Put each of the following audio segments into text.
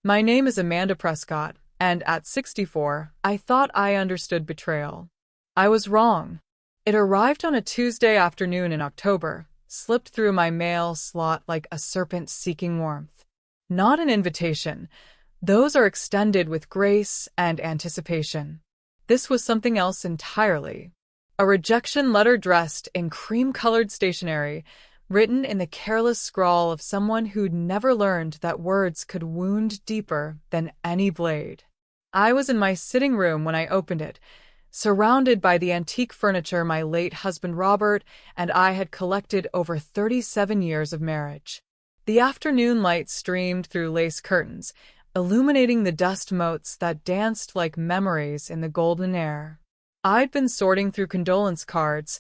My name is Amanda Prescott, and at 64, I thought I understood betrayal. I was wrong. It arrived on a Tuesday afternoon in October, slipped through my mail slot like a serpent seeking warmth. Not an invitation. Those are extended with grace and anticipation. This was something else entirely. A rejection letter dressed in cream-colored stationery, written in the careless scrawl of someone who'd never learned that words could wound deeper than any blade. I was in my sitting room when I opened it, surrounded by the antique furniture my late husband Robert and I had collected over 37 years of marriage. The afternoon light streamed through lace curtains, illuminating the dust motes that danced like memories in the golden air. I'd been sorting through condolence cards.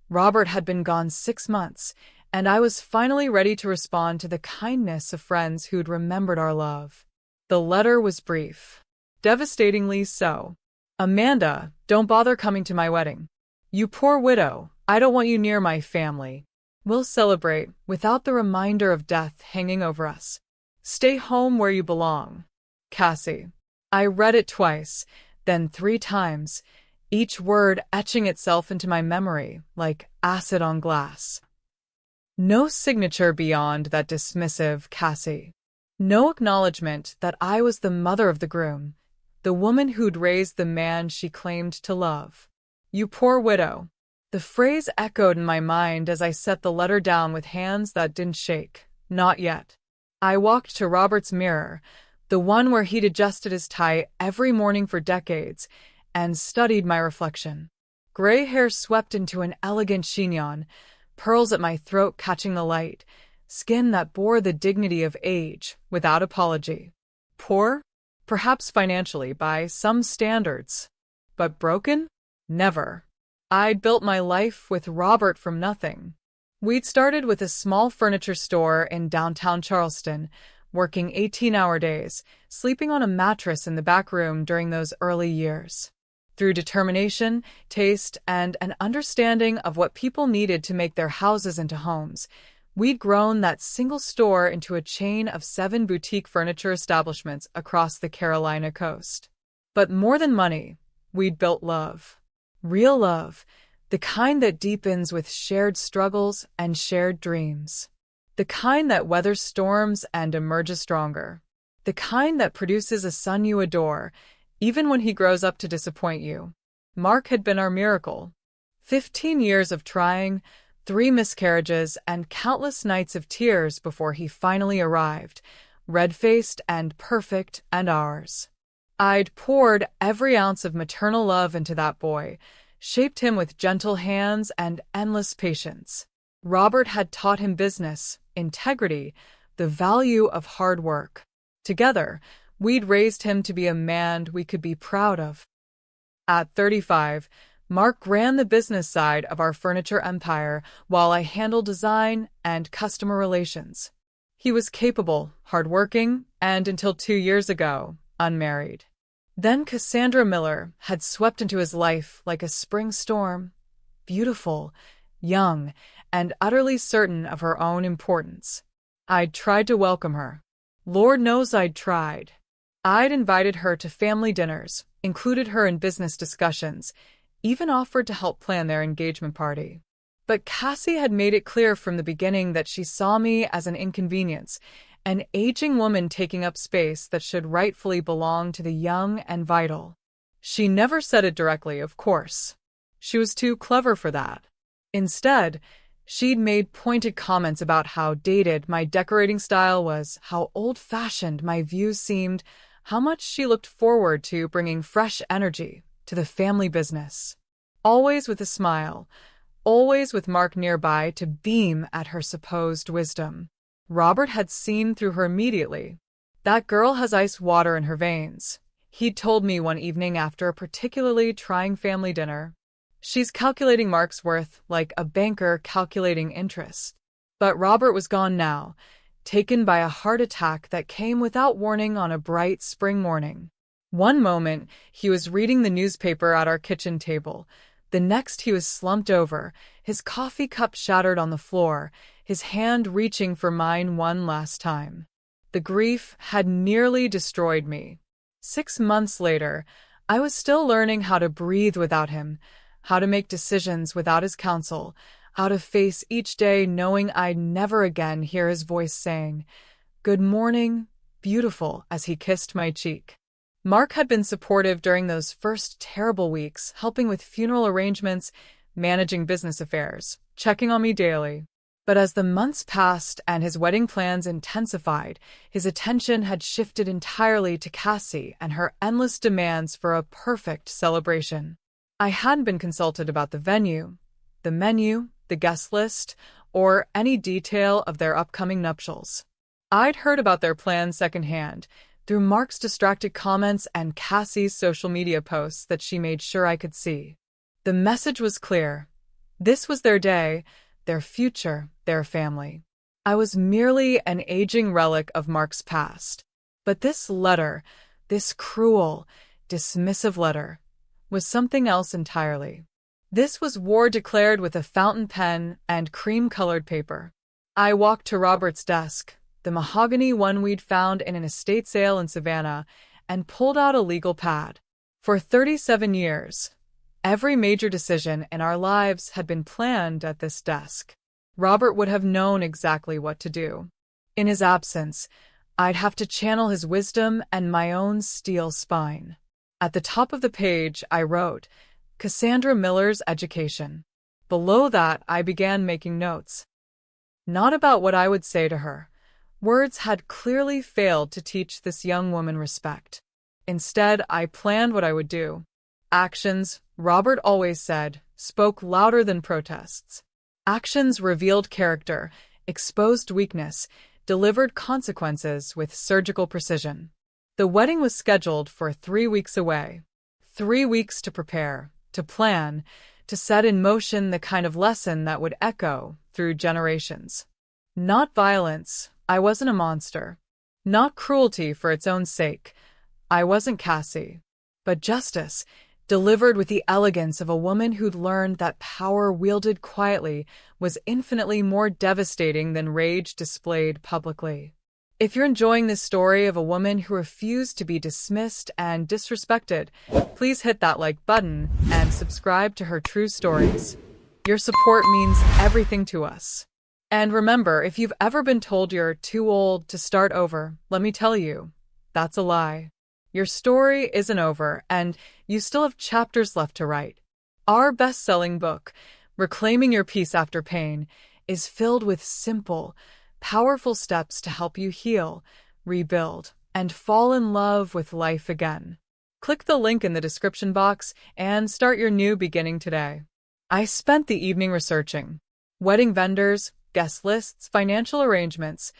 Robert had been gone 6 months, and I was finally ready to respond to the kindness of friends who'd remembered our love. The letter was brief. Devastatingly so. Amanda, don't bother coming to my wedding. You poor widow, I don't want you near my family. We'll celebrate without the reminder of death hanging over us. Stay home where you belong. Cassie. I read it twice, then 3 times, each word etching itself into my memory like acid on glass. No signature beyond that dismissive Cassie. No acknowledgement that I was the mother of the groom, the woman who'd raised the man she claimed to love. You poor widow. The phrase echoed in my mind as I set the letter down with hands that didn't shake. Not yet. I walked to Robert's mirror, the one where he'd adjusted his tie every morning for decades, and studied my reflection. Gray hair swept into an elegant chignon, pearls at my throat catching the light, skin that bore the dignity of age without apology. Poor? Perhaps financially by some standards. But broken? Never. I'd built my life with Robert from nothing. We'd started with a small furniture store in downtown Charleston, working 18-hour days, sleeping on a mattress in the back room during those early years. Through determination, taste, and an understanding of what people needed to make their houses into homes, we'd grown that single store into a chain of 7 boutique furniture establishments across the Carolina coast. But more than money, we'd built love. Real love, the kind that deepens with shared struggles and shared dreams. The kind that weathers storms and emerges stronger. The kind that produces a son you adore, even when he grows up to disappoint you. Mark had been our miracle. 15 years of trying, 3 miscarriages, and countless nights of tears before he finally arrived, red-faced and perfect and ours. I'd poured every ounce of maternal love into that boy, shaped him with gentle hands and endless patience. Robert had taught him business, integrity, the value of hard work. Together, we'd raised him to be a man we could be proud of. At 35, Mark ran the business side of our furniture empire while I handled design and customer relations. He was capable, hardworking, and until 2 years ago, unmarried. Then Cassandra Miller had swept into his life like a spring storm, beautiful, young, and utterly certain of her own importance. I'd tried to welcome her. Lord knows I'd tried. I'd invited her to family dinners, included her in business discussions, even offered to help plan their engagement party. But Cassie had made it clear from the beginning that she saw me as an inconvenience, an aging woman taking up space that should rightfully belong to the young and vital. She never said it directly, of course. She was too clever for that. Instead, she'd made pointed comments about how dated my decorating style was, how old-fashioned my views seemed, how much she looked forward to bringing fresh energy to the family business. Always with a smile, always with Mark nearby to beam at her supposed wisdom. Robert had seen through her immediately. That girl has ice water in her veins, he'd told me one evening after a particularly trying family dinner. She's calculating Mark's worth like a banker calculating interest. But Robert was gone now, taken by a heart attack that came without warning on a bright spring morning. One moment, he was reading the newspaper at our kitchen table. The next, he was slumped over, his coffee cup shattered on the floor, his hand reaching for mine one last time. The grief had nearly destroyed me. 6 months later, I was still learning how to breathe without him, how to make decisions without his counsel, how to face each day knowing I'd never again hear his voice saying, "Good morning, beautiful," as he kissed my cheek. Mark had been supportive during those first terrible weeks, helping with funeral arrangements, managing business affairs, checking on me daily. But as the months passed and his wedding plans intensified, his attention had shifted entirely to Cassie and her endless demands for a perfect celebration. I hadn't been consulted about the venue, the menu, the guest list, or any detail of their upcoming nuptials. I'd heard about their plans secondhand, through Mark's distracted comments and Cassie's social media posts that she made sure I could see. The message was clear. This was their day, their future, their family. I was merely an aging relic of Mark's past. But this letter, this cruel, dismissive letter, was something else entirely. This was war declared with a fountain pen and cream-colored paper. I walked to Robert's desk, the mahogany one we'd found in an estate sale in Savannah, and pulled out a legal pad. For 37 years, every major decision in our lives had been planned at this desk. Robert would have known exactly what to do. In his absence, I'd have to channel his wisdom and my own steel spine. At the top of the page, I wrote, "Cassandra Miller's education." Below that, I began making notes. Not about what I would say to her. Words had clearly failed to teach this young woman respect. Instead, I planned what I would do. Actions, Robert always said, spoke louder than protests. Actions revealed character, exposed weakness, delivered consequences with surgical precision. The wedding was scheduled for 3 weeks away. 3 weeks to prepare, to plan, to set in motion the kind of lesson that would echo through generations. Not violence, I wasn't a monster. Not cruelty for its own sake, I wasn't Cassie. But justice, delivered with the elegance of a woman who'd learned that power wielded quietly was infinitely more devastating than rage displayed publicly. If you're enjoying this story of a woman who refused to be dismissed and disrespected, please hit that like button and subscribe to her true stories. Your support means everything to us. And remember, if you've ever been told you're too old to start over, let me tell you, that's a lie. Your story isn't over, and you still have chapters left to write. Our best-selling book, Reclaiming Your Peace After Pain, is filled with simple, powerful steps to help you heal, rebuild, and fall in love with life again. Click the link in the description box and start your new beginning today. I spent the evening researching wedding vendors, guest lists, financial arrangements,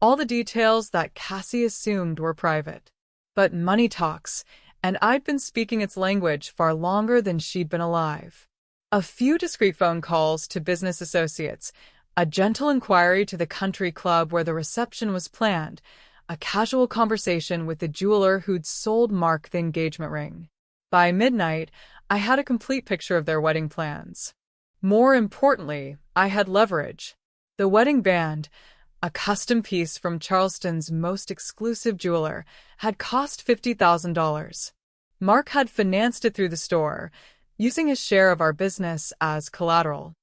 all the details that Cassie assumed were private. But money talks, and I'd been speaking its language far longer than she'd been alive. A few discreet phone calls to business associates, a gentle inquiry to the country club where the reception was planned, a casual conversation with the jeweler who'd sold Mark the engagement ring. By midnight, I had a complete picture of their wedding plans. More importantly, I had leverage. The wedding band, a custom piece from Charleston's most exclusive jeweler, had cost $50,000. Mark had financed it through the store, using his share of our business as collateral.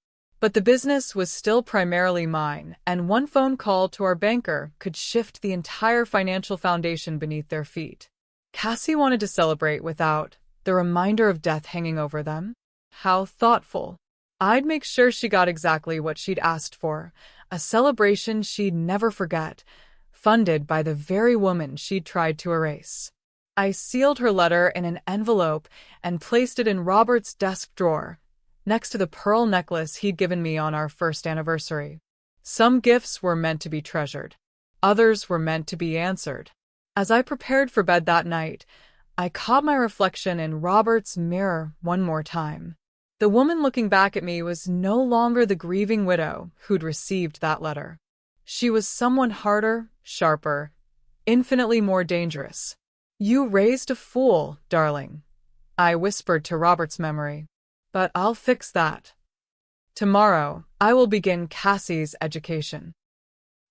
But the business was still primarily mine, and one phone call to our banker could shift the entire financial foundation beneath their feet. Cassie wanted to celebrate without the reminder of death hanging over them. How thoughtful. I'd make sure she got exactly what she'd asked for, a celebration she'd never forget, funded by the very woman she'd tried to erase. I sealed her letter in an envelope and placed it in Robert's desk drawer, next to the pearl necklace he'd given me on our first anniversary. Some gifts were meant to be treasured. Others were meant to be answered. As I prepared for bed that night, I caught my reflection in Robert's mirror one more time. The woman looking back at me was no longer the grieving widow who'd received that letter. She was someone harder, sharper, infinitely more dangerous. "You raised a fool, darling," I whispered to Robert's memory. "But I'll fix that. Tomorrow, I will begin Cassie's education."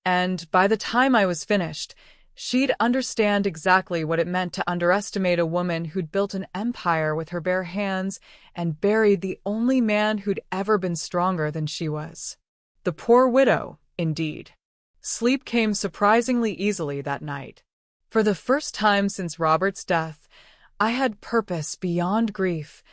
And by the time I was finished, She'd understand exactly what it meant to underestimate a woman who'd built an empire with her bare hands and buried the only man who'd ever been stronger than she was. The poor widow, indeed. Sleep came surprisingly easily that night. For the first time since Robert's death, I had purpose beyond grief,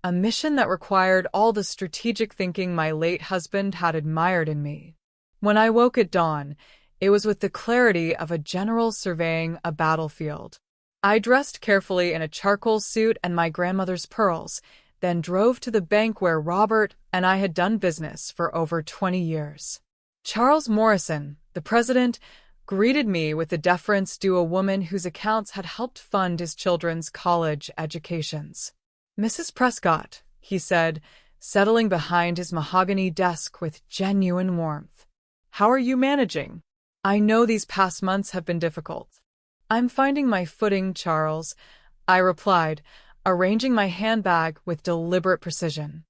a mission that required all the strategic thinking my late husband had admired in me. When I woke at dawn, it was with the clarity of a general surveying a battlefield. I dressed carefully in a charcoal suit and my grandmother's pearls, then drove to the bank where Robert and I had done business for over 20 years. Charles Morrison, the president, greeted me with the deference due a woman whose accounts had helped fund his children's college educations. "Mrs. Prescott," he said, settling behind his mahogany desk with genuine warmth. "How are you managing? I know these past months have been difficult." "I'm finding my footing, Charles," I replied, arranging my handbag with deliberate precision.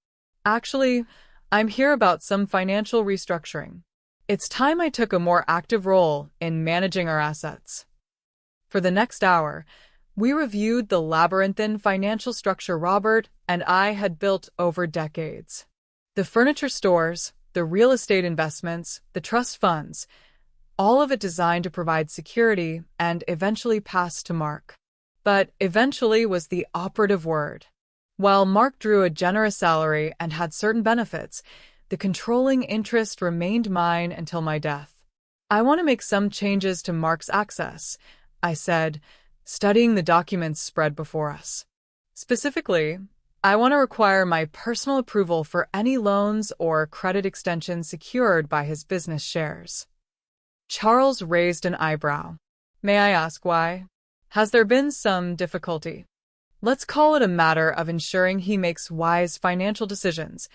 "Actually, I'm here about some financial restructuring. It's time I took a more active role in managing our assets." For the next hour, we reviewed the labyrinthine financial structure Robert and I had built over decades. The furniture stores, the real estate investments, the trust funds, all of it designed to provide security and eventually pass to Mark. But eventually was the operative word. While Mark drew a generous salary and had certain benefits, the controlling interest remained mine until my death. "I want to make some changes to Mark's access," I said, studying the documents spread before us. "Specifically, I want to require my personal approval for any loans or credit extensions secured by his business shares." Charles raised an eyebrow. "May I ask why? Has there been some difficulty?" "Let's call it a matter of ensuring he makes wise financial decisions,"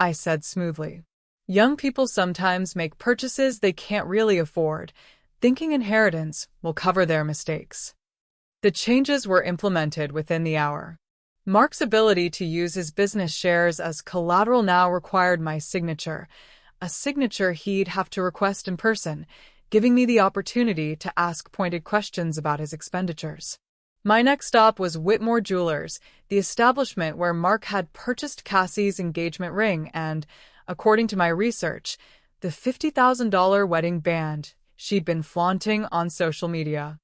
I said smoothly. "Young people sometimes make purchases they can't really afford, thinking inheritance will cover their mistakes." The changes were implemented within the hour. Mark's ability to use his business shares as collateral now required my signature, a signature he'd have to request in person, giving me the opportunity to ask pointed questions about his expenditures. My next stop was Whitmore Jewelers, the establishment where Mark had purchased Cassie's engagement ring and, according to my research, the $50,000 wedding band she'd been flaunting on social media.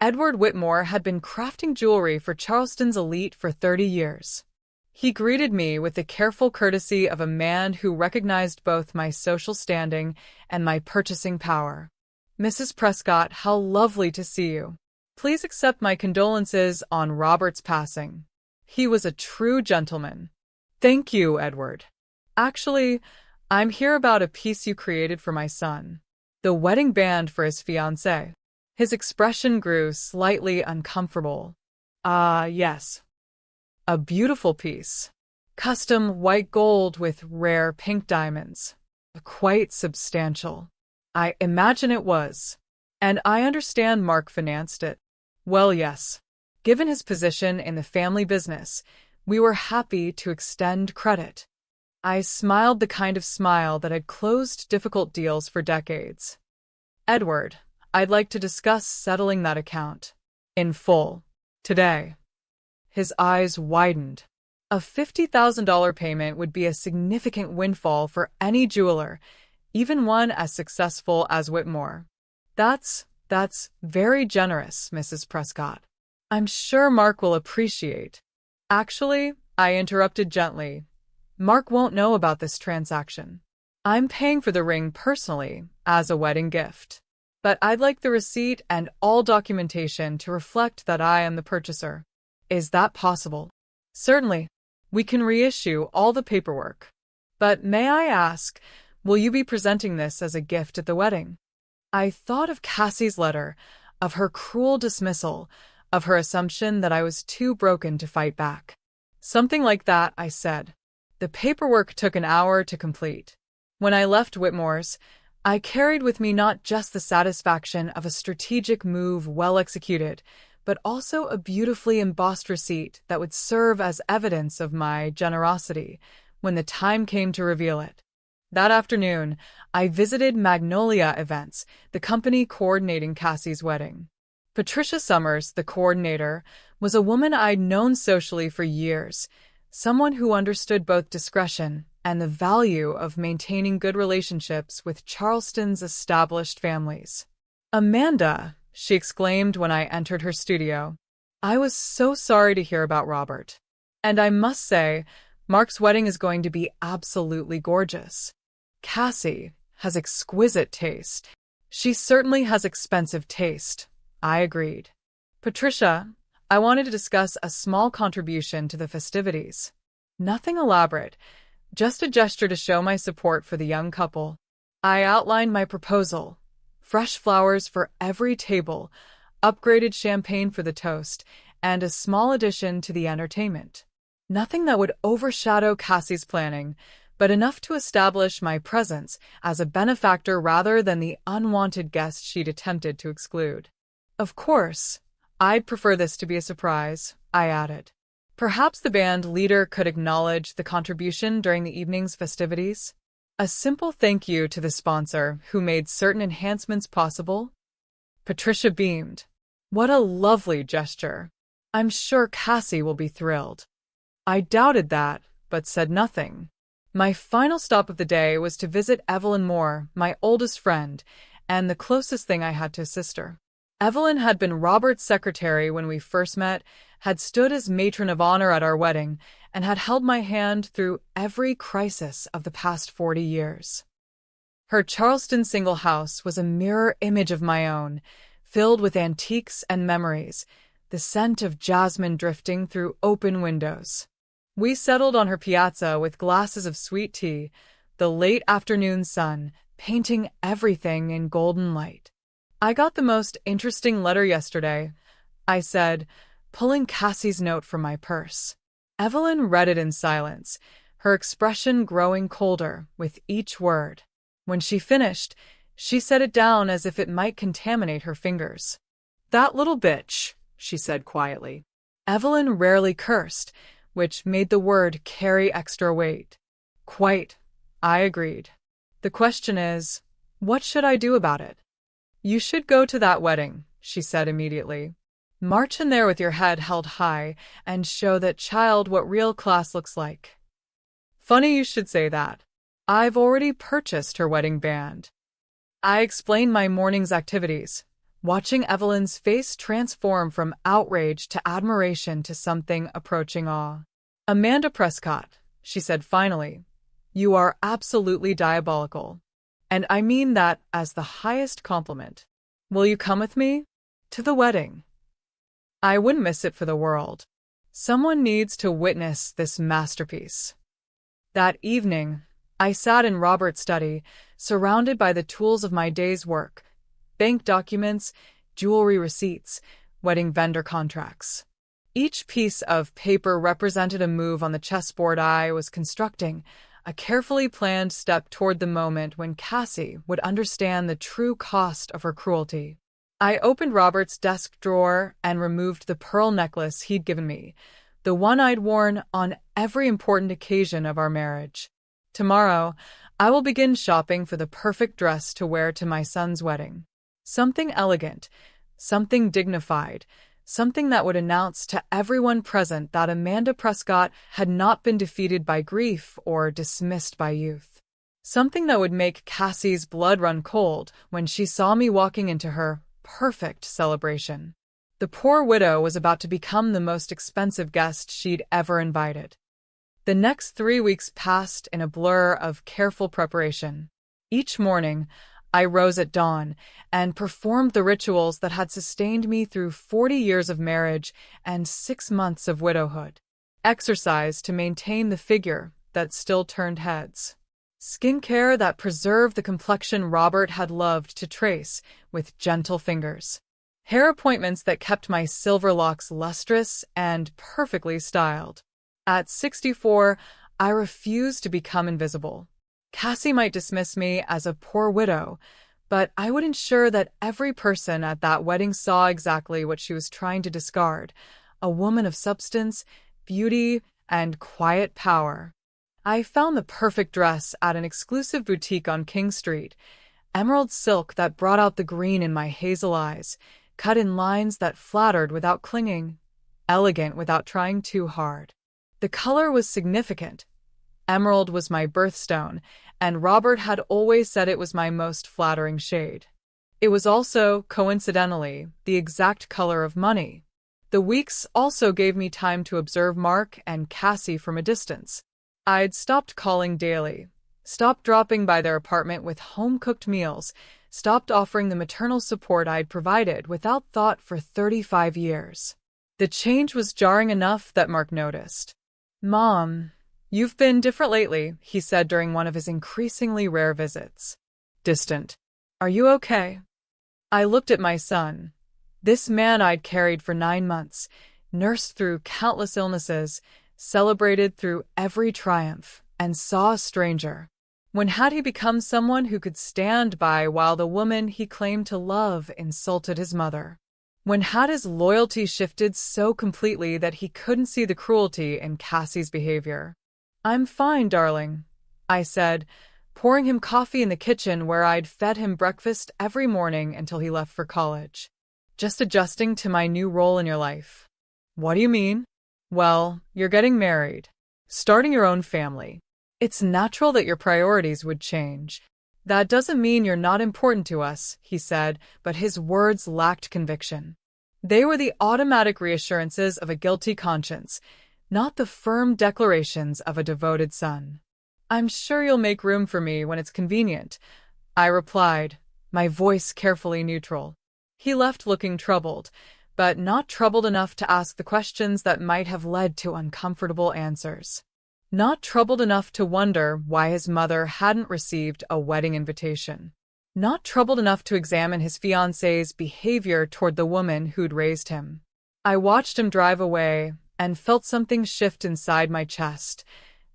Edward Whitmore had been crafting jewelry for Charleston's elite for 30 years. He greeted me with the careful courtesy of a man who recognized both my social standing and my purchasing power. "Mrs. Prescott, how lovely to see you. Please accept my condolences on Robert's passing. He was a true gentleman." "Thank you, Edward. Actually, I'm here about a piece you created for my son, the wedding band for his fiancée." His expression grew slightly uncomfortable. "Ah, yes. A beautiful piece. Custom white gold with rare pink diamonds. Quite substantial." "I imagine it was. And I understand Mark financed it." "Well, yes. Given his position in the family business, we were happy to extend credit." I smiled the kind of smile that had closed difficult deals for decades. "Edward, I'd like to discuss settling that account. In full. Today." His eyes widened. A $50,000 payment would be a significant windfall for any jeweler, even one as successful as Whitmore. That's very generous, Mrs. Prescott. I'm sure Mark will appreciate." "Actually," I interrupted gently, "Mark won't know about this transaction. I'm paying for the ring personally as a wedding gift. But I'd like the receipt and all documentation to reflect that I am the purchaser." "Is that possible?" "Certainly. We can reissue all the paperwork. But may I ask, will you be presenting this as a gift at the wedding?" I thought of Cassie's letter, of her cruel dismissal, of her assumption that I was too broken to fight back. "Something like that," I said. The paperwork took an hour to complete. When I left Whitmore's, I carried with me not just the satisfaction of a strategic move well executed, but also a beautifully embossed receipt that would serve as evidence of my generosity when the time came to reveal it. That afternoon, I visited Magnolia Events, the company coordinating Cassie's wedding. Patricia Summers, the coordinator, was a woman I'd known socially for years, someone who understood both discretion and the value of maintaining good relationships with Charleston's established families. "Amanda," she exclaimed when I entered her studio. "I was so sorry to hear about Robert. And I must say, Mark's wedding is going to be absolutely gorgeous. Cassie has exquisite taste." "She certainly has expensive taste," I agreed. "Patricia, I wanted to discuss a small contribution to the festivities. Nothing elaborate, just a gesture to show my support for the young couple." I outlined my proposal: fresh flowers for every table, upgraded champagne for the toast, and a small addition to the entertainment. Nothing that would overshadow Cassie's planning, but enough to establish my presence as a benefactor rather than the unwanted guest she'd attempted to exclude. "Of course, I'd prefer this to be a surprise," I added. "Perhaps the band leader could acknowledge the contribution during the evening's festivities? A simple thank you to the sponsor who made certain enhancements possible." Patricia beamed. "What a lovely gesture. I'm sure Cassie will be thrilled." I doubted that, but said nothing. My final stop of the day was to visit Evelyn Moore, my oldest friend, and the closest thing I had to a sister. Evelyn had been Robert's secretary when we first met, had stood as matron of honor at our wedding, and had held my hand through every crisis of the past 40 years. Her Charleston single house was a mirror image of my own, filled with antiques and memories, the scent of jasmine drifting through open windows. We settled on her piazza with glasses of sweet tea, the late afternoon sun painting everything in golden light. "I got the most interesting letter yesterday," I said, pulling Cassie's note from my purse. Evelyn read it in silence, her expression growing colder with each word. When she finished, she set it down as if it might contaminate her fingers. "That little bitch," she said quietly. Evelyn rarely cursed, which made the word carry extra weight. "Quite," I agreed. "The question is, what should I do about it?" "You should go to that wedding," she said immediately. "March in there with your head held high and show that child what real class looks like." Funny you should say that. I've already purchased her wedding band. I explained my morning's activities, watching Evelyn's face transform from outrage to admiration to something approaching awe. "Amanda Prescott," she said finally, "you are absolutely diabolical. And I mean that as the highest compliment. Will you come with me? To the wedding?" I wouldn't miss it for the world. Someone needs to witness this masterpiece. That evening, I sat in Robert's study, surrounded by the tools of my day's work: bank documents, jewelry receipts, wedding vendor contracts. Each piece of paper represented a move on the chessboard I was constructing, a carefully planned step toward the moment when Cassie would understand the true cost of her cruelty. I opened Robert's desk drawer and removed the pearl necklace he'd given me, the one I'd worn on every important occasion of our marriage. Tomorrow, I will begin shopping for the perfect dress to wear to my son's wedding. Something elegant, something dignified, something that would announce to everyone present that Amanda Prescott had not been defeated by grief or dismissed by youth. Something that would make Cassie's blood run cold when she saw me walking into her perfect celebration. The poor widow was about to become the most expensive guest she'd ever invited. The next 3 weeks passed in a blur of careful preparation. Each morning, I rose at dawn and performed the rituals that had sustained me through 40 years of marriage and 6 months of widowhood. Exercise to maintain the figure that still turned heads. Skincare that preserved the complexion Robert had loved to trace with gentle fingers. Hair appointments that kept my silver locks lustrous and perfectly styled. At 64, I refused to become invisible. Cassie might dismiss me as a poor widow, but I would ensure that every person at that wedding saw exactly what she was trying to discard: a woman of substance, beauty, and quiet power. I found the perfect dress at an exclusive boutique on King Street, emerald silk that brought out the green in my hazel eyes, cut in lines that flattered without clinging, elegant without trying too hard. The color was significant. Emerald was my birthstone, and Robert had always said it was my most flattering shade. It was also, coincidentally, the exact color of money. The weeks also gave me time to observe Mark and Cassie from a distance. I'd stopped calling daily, stopped dropping by their apartment with home-cooked meals, stopped offering the maternal support I'd provided without thought for 35 years. The change was jarring enough that Mark noticed. "Mom, you've been different lately," he said during one of his increasingly rare visits. Distant. "Are you okay?" I looked at my son. This man I'd carried for 9 months, nursed through countless illnesses, celebrated through every triumph, and saw a stranger. When had he become someone who could stand by while the woman he claimed to love insulted his mother? When had his loyalty shifted so completely that he couldn't see the cruelty in Cassie's behavior? "I'm fine, darling," I said, pouring him coffee in the kitchen where I'd fed him breakfast every morning until he left for college. "Just adjusting to my new role in your life." "What do you mean?" "Well, you're getting married, starting your own family. It's natural that your priorities would change. That doesn't mean you're not important to us," he said, but his words lacked conviction. They were the automatic reassurances of a guilty conscience, not the firm declarations of a devoted son. "I'm sure you'll make room for me when it's convenient," I replied, my voice carefully neutral. He left looking troubled, but not troubled enough to ask the questions that might have led to uncomfortable answers. Not troubled enough to wonder why his mother hadn't received a wedding invitation. Not troubled enough to examine his fiancée's behavior toward the woman who'd raised him. I watched him drive away and felt something shift inside my chest.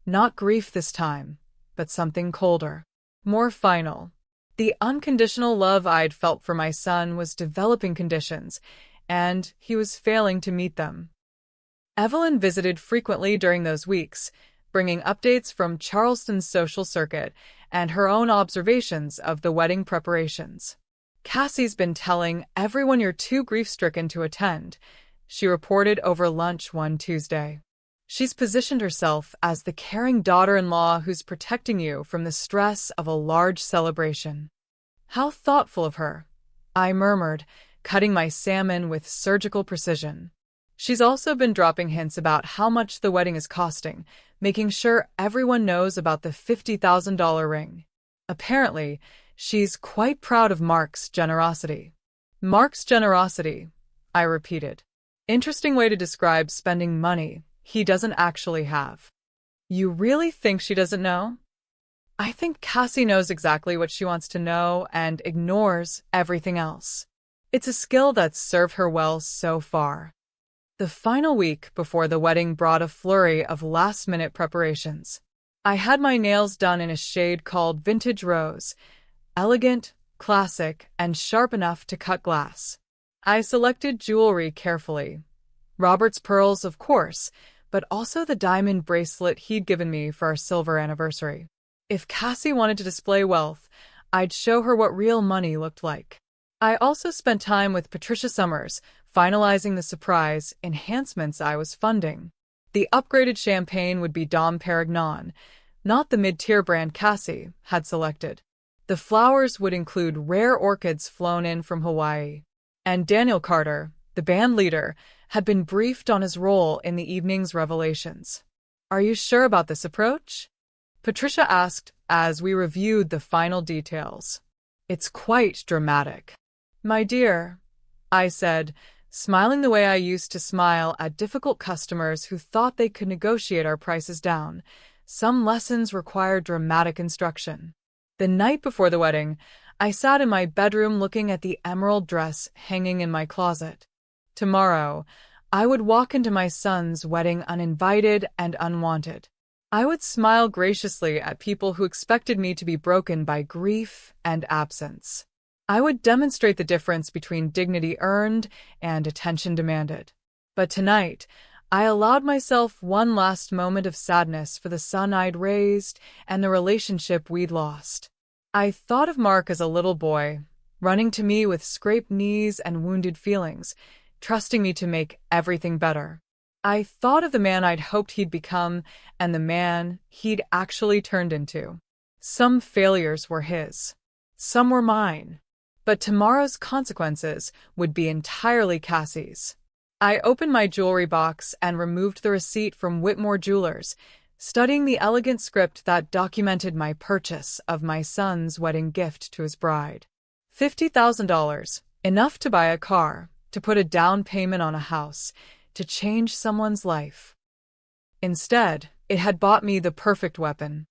Not grief this time, but something colder, more final. The unconditional love I'd felt for my son was developing conditions, and he was failing to meet them. Evelyn visited frequently during those weeks, bringing updates from Charleston's social circuit and her own observations of the wedding preparations. "Cassie's been telling everyone you're too grief-stricken to attend," she reported over lunch one Tuesday. "She's positioned herself as the caring daughter-in-law who's protecting you from the stress of a large celebration." "How thoughtful of her," I murmured, cutting my salmon with surgical precision. "She's also been dropping hints about how much the wedding is costing, making sure everyone knows about the $50,000 ring. Apparently, she's quite proud of Mark's generosity." "Mark's generosity," I repeated. "Interesting way to describe spending money he doesn't actually have." "You really think she doesn't know?" "I think Cassie knows exactly what she wants to know and ignores everything else. It's a skill that's served her well so far." The final week before the wedding brought a flurry of last-minute preparations. I had my nails done in a shade called Vintage Rose, elegant, classic, and sharp enough to cut glass. I selected jewelry carefully. Robert's pearls, of course, but also the diamond bracelet he'd given me for our silver anniversary. If Cassie wanted to display wealth, I'd show her what real money looked like. I also spent time with Patricia Summers, finalizing the surprise enhancements I was funding. The upgraded champagne would be Dom Perignon, not the mid-tier brand Cassie had selected. The flowers would include rare orchids flown in from Hawaii. And Daniel Carter, the band leader, had been briefed on his role in the evening's revelations. "Are you sure about this approach?" Patricia asked as we reviewed the final details. "It's quite dramatic." "My dear," I said, smiling the way I used to smile at difficult customers who thought they could negotiate our prices down, "some lessons require dramatic instruction." The night before the wedding, I sat in my bedroom looking at the emerald dress hanging in my closet. Tomorrow, I would walk into my son's wedding uninvited and unwanted. I would smile graciously at people who expected me to be broken by grief and absence. I would demonstrate the difference between dignity earned and attention demanded. But tonight, I allowed myself one last moment of sadness for the son I'd raised and the relationship we'd lost. I thought of Mark as a little boy, running to me with scraped knees and wounded feelings, trusting me to make everything better. I thought of the man I'd hoped he'd become and the man he'd actually turned into. Some failures were his. Some were mine. But tomorrow's consequences would be entirely Cassie's. I opened my jewelry box and removed the receipt from Whitmore Jewelers, studying the elegant script that documented my purchase of my son's wedding gift to his bride. $50,000, enough to buy a car, to put a down payment on a house, to change someone's life. Instead, it had bought me the perfect weapon.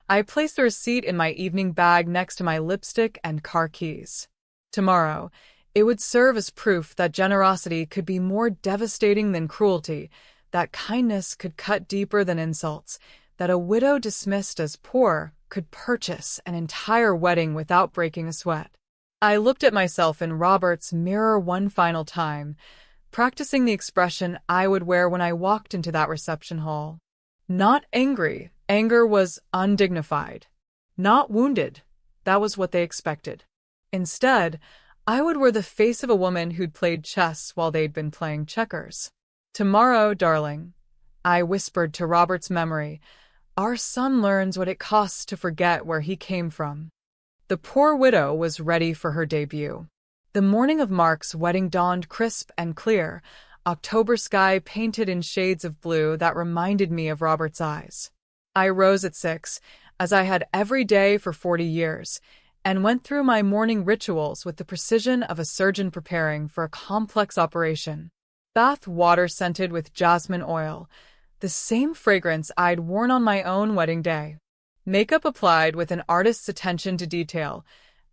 I placed the receipt in my evening bag next to my lipstick and car keys. Tomorrow, it would serve as proof that generosity could be more devastating than cruelty, that kindness could cut deeper than insults, that a widow dismissed as poor could purchase an entire wedding without breaking a sweat. I looked at myself in Robert's mirror one final time, practicing the expression I would wear when I walked into that reception hall. Not angry. Anger was undignified. Not wounded. That was what they expected. Instead, I would wear the face of a woman who'd played chess while they'd been playing checkers. Tomorrow, darling, I whispered to Robert's memory, our son learns what it costs to forget where he came from. The poor widow was ready for her debut. The morning of Mark's wedding dawned crisp and clear, October sky painted in shades of blue that reminded me of Robert's eyes. I rose at 6, as I had every day for 40 years, and went through my morning rituals with the precision of a surgeon preparing for a complex operation. Bath water scented with jasmine oil, the same fragrance I'd worn on my own wedding day. Makeup applied with an artist's attention to detail,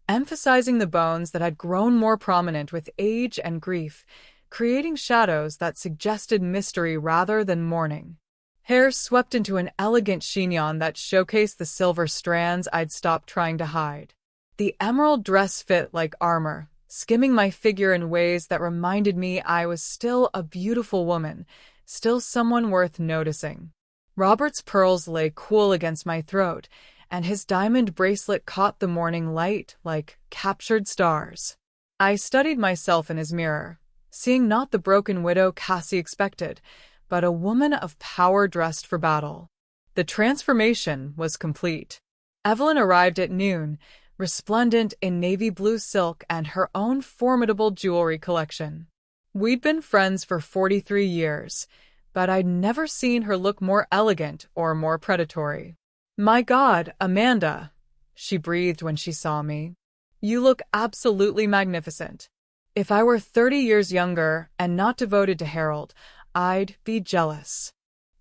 emphasizing the bones that had grown more prominent with age and grief, creating shadows that suggested mystery rather than mourning. Hair swept into an elegant chignon that showcased the silver strands I'd stopped trying to hide. The emerald dress fit like armor, skimming my figure in ways that reminded me I was still a beautiful woman, still someone worth noticing. Robert's pearls lay cool against my throat, and his diamond bracelet caught the morning light like captured stars. I studied myself in his mirror, seeing not the broken widow Cassie expected, but a woman of power dressed for battle. The transformation was complete. Evelyn arrived at noon, resplendent in navy blue silk and her own formidable jewelry collection. We'd been friends for 43 years, but I'd never seen her look more elegant or more predatory. "My God, Amanda," she breathed when she saw me. "You look absolutely magnificent. If I were 30 years younger and not devoted to Harold, I'd be jealous."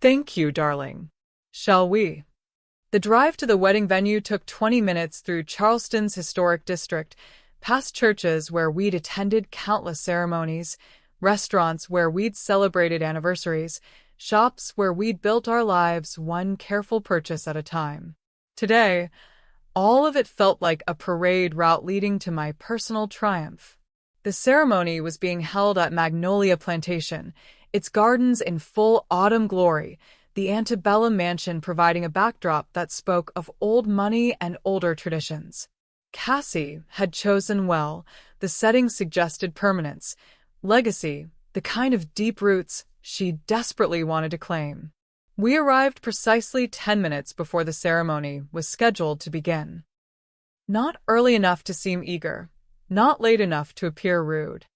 "Thank you, darling. Shall we?" The drive to the wedding venue took 20 minutes through Charleston's historic district, past churches where we'd attended countless ceremonies, restaurants where we'd celebrated anniversaries, shops where we'd built our lives one careful purchase at a time. Today, all of it felt like a parade route leading to my personal triumph. The ceremony was being held at Magnolia Plantation, its gardens in full autumn glory, the antebellum mansion providing a backdrop that spoke of old money and older traditions. Cassie had chosen well. The setting suggested permanence, legacy, the kind of deep roots she desperately wanted to claim. We arrived precisely 10 minutes before the ceremony was scheduled to begin. Not early enough to seem eager, not late enough to appear rude.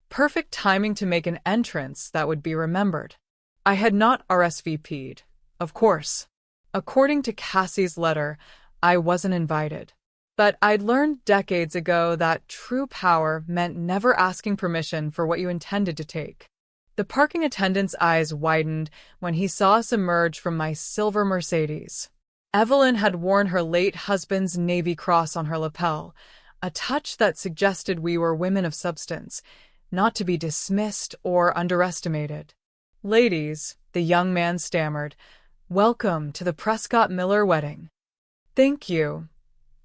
Perfect timing to make an entrance that would be remembered. I had not RSVP'd, of course. According to Cassie's letter, I wasn't invited. But I'd learned decades ago that true power meant never asking permission for what you intended to take. The parking attendant's eyes widened when he saw us emerge from my silver Mercedes. Evelyn had worn her late husband's Navy Cross on her lapel, a touch that suggested we were women of substance, not to be dismissed or underestimated. "Ladies," the young man stammered, "welcome to the Prescott Miller wedding." "Thank you,"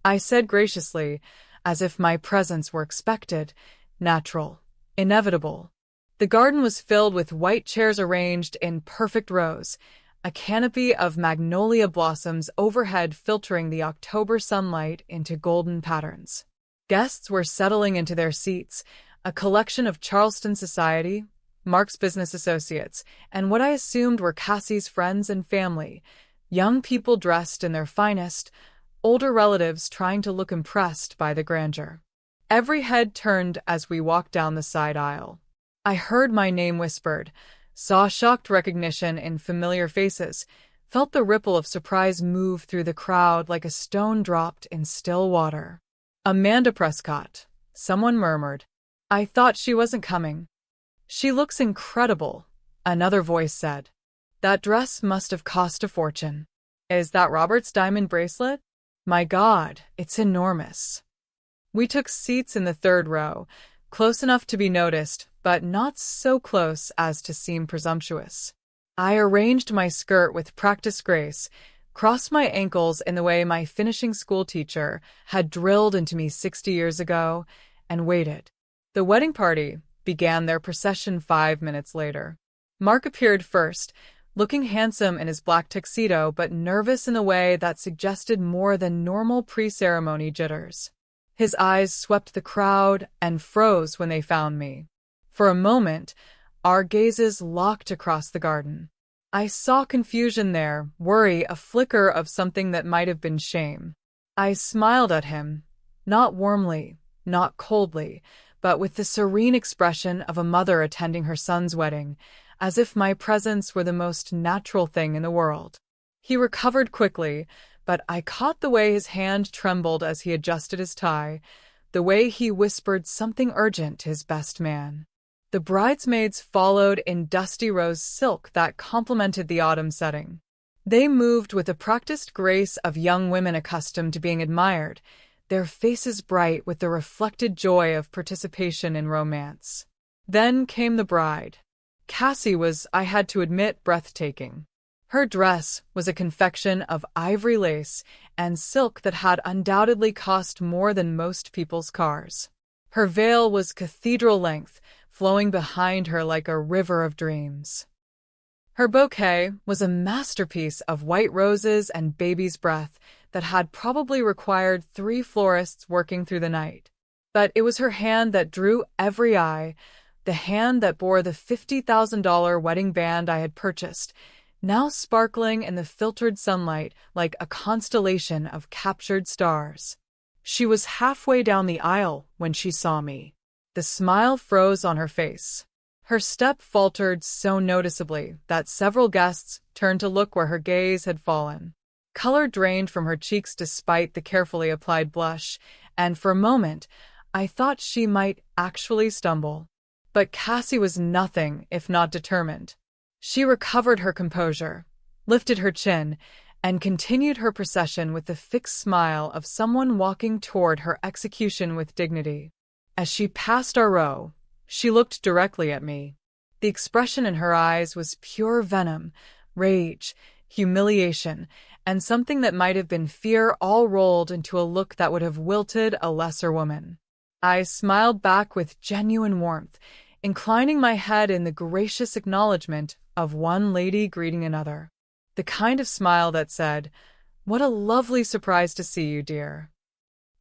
I said graciously, as if my presence were expected, natural, inevitable. The garden was filled with white chairs arranged in perfect rows, a canopy of magnolia blossoms overhead filtering the October sunlight into golden patterns. Guests were settling into their seats, a collection of Charleston society, Mark's business associates, and what I assumed were Cassie's friends and family, young people dressed in their finest, older relatives trying to look impressed by the grandeur. Every head turned as we walked down the side aisle. I heard my name whispered, saw shocked recognition in familiar faces, felt the ripple of surprise move through the crowd like a stone dropped in still water. "Amanda Prescott," someone murmured. "I thought she wasn't coming." "She looks incredible," another voice said. "That dress must have cost a fortune." "Is that Robert's diamond bracelet?" "My God, it's enormous." We took seats in the third row, close enough to be noticed, but not so close as to seem presumptuous. I arranged my skirt with practiced grace, crossed my ankles in the way my finishing school teacher had drilled into me 60 years ago, and waited. The wedding party began their procession 5 minutes later. Mark appeared first, looking handsome in his black tuxedo but nervous in a way that suggested more than normal pre-ceremony jitters. His eyes swept the crowd and froze when they found me. For a moment, our gazes locked across the garden. I saw confusion there, worry, a flicker of something that might have been shame. I smiled at him, not warmly, not coldly, but with the serene expression of a mother attending her son's wedding, as if my presence were the most natural thing in the world. He recovered quickly, but I caught the way his hand trembled as he adjusted his tie, the way he whispered something urgent to his best man. The bridesmaids followed in dusty rose silk that complemented the autumn setting. They moved with the practiced grace of young women accustomed to being admired, their faces bright with the reflected joy of participation in romance. Then came the bride. Cassie was, I had to admit, breathtaking. Her dress was a confection of ivory lace and silk that had undoubtedly cost more than most people's cars. Her veil was cathedral length, flowing behind her like a river of dreams. Her bouquet was a masterpiece of white roses and baby's breath that had probably required 3 florists working through the night. But it was her hand that drew every eye, the hand that bore the $50,000 wedding band I had purchased, now sparkling in the filtered sunlight like a constellation of captured stars. She was halfway down the aisle when she saw me. The smile froze on her face. Her step faltered so noticeably that several guests turned to look where her gaze had fallen. Color drained from her cheeks despite the carefully applied blush, and for a moment, I thought she might actually stumble. But Cassie was nothing if not determined. She recovered her composure, lifted her chin, and continued her procession with the fixed smile of someone walking toward her execution with dignity. As she passed our row, she looked directly at me. The expression in her eyes was pure venom, rage, humiliation, and something that might have been fear all rolled into a look that would have wilted a lesser woman. I smiled back with genuine warmth, inclining my head in the gracious acknowledgement of one lady greeting another. The kind of smile that said, "What a lovely surprise to see you, dear."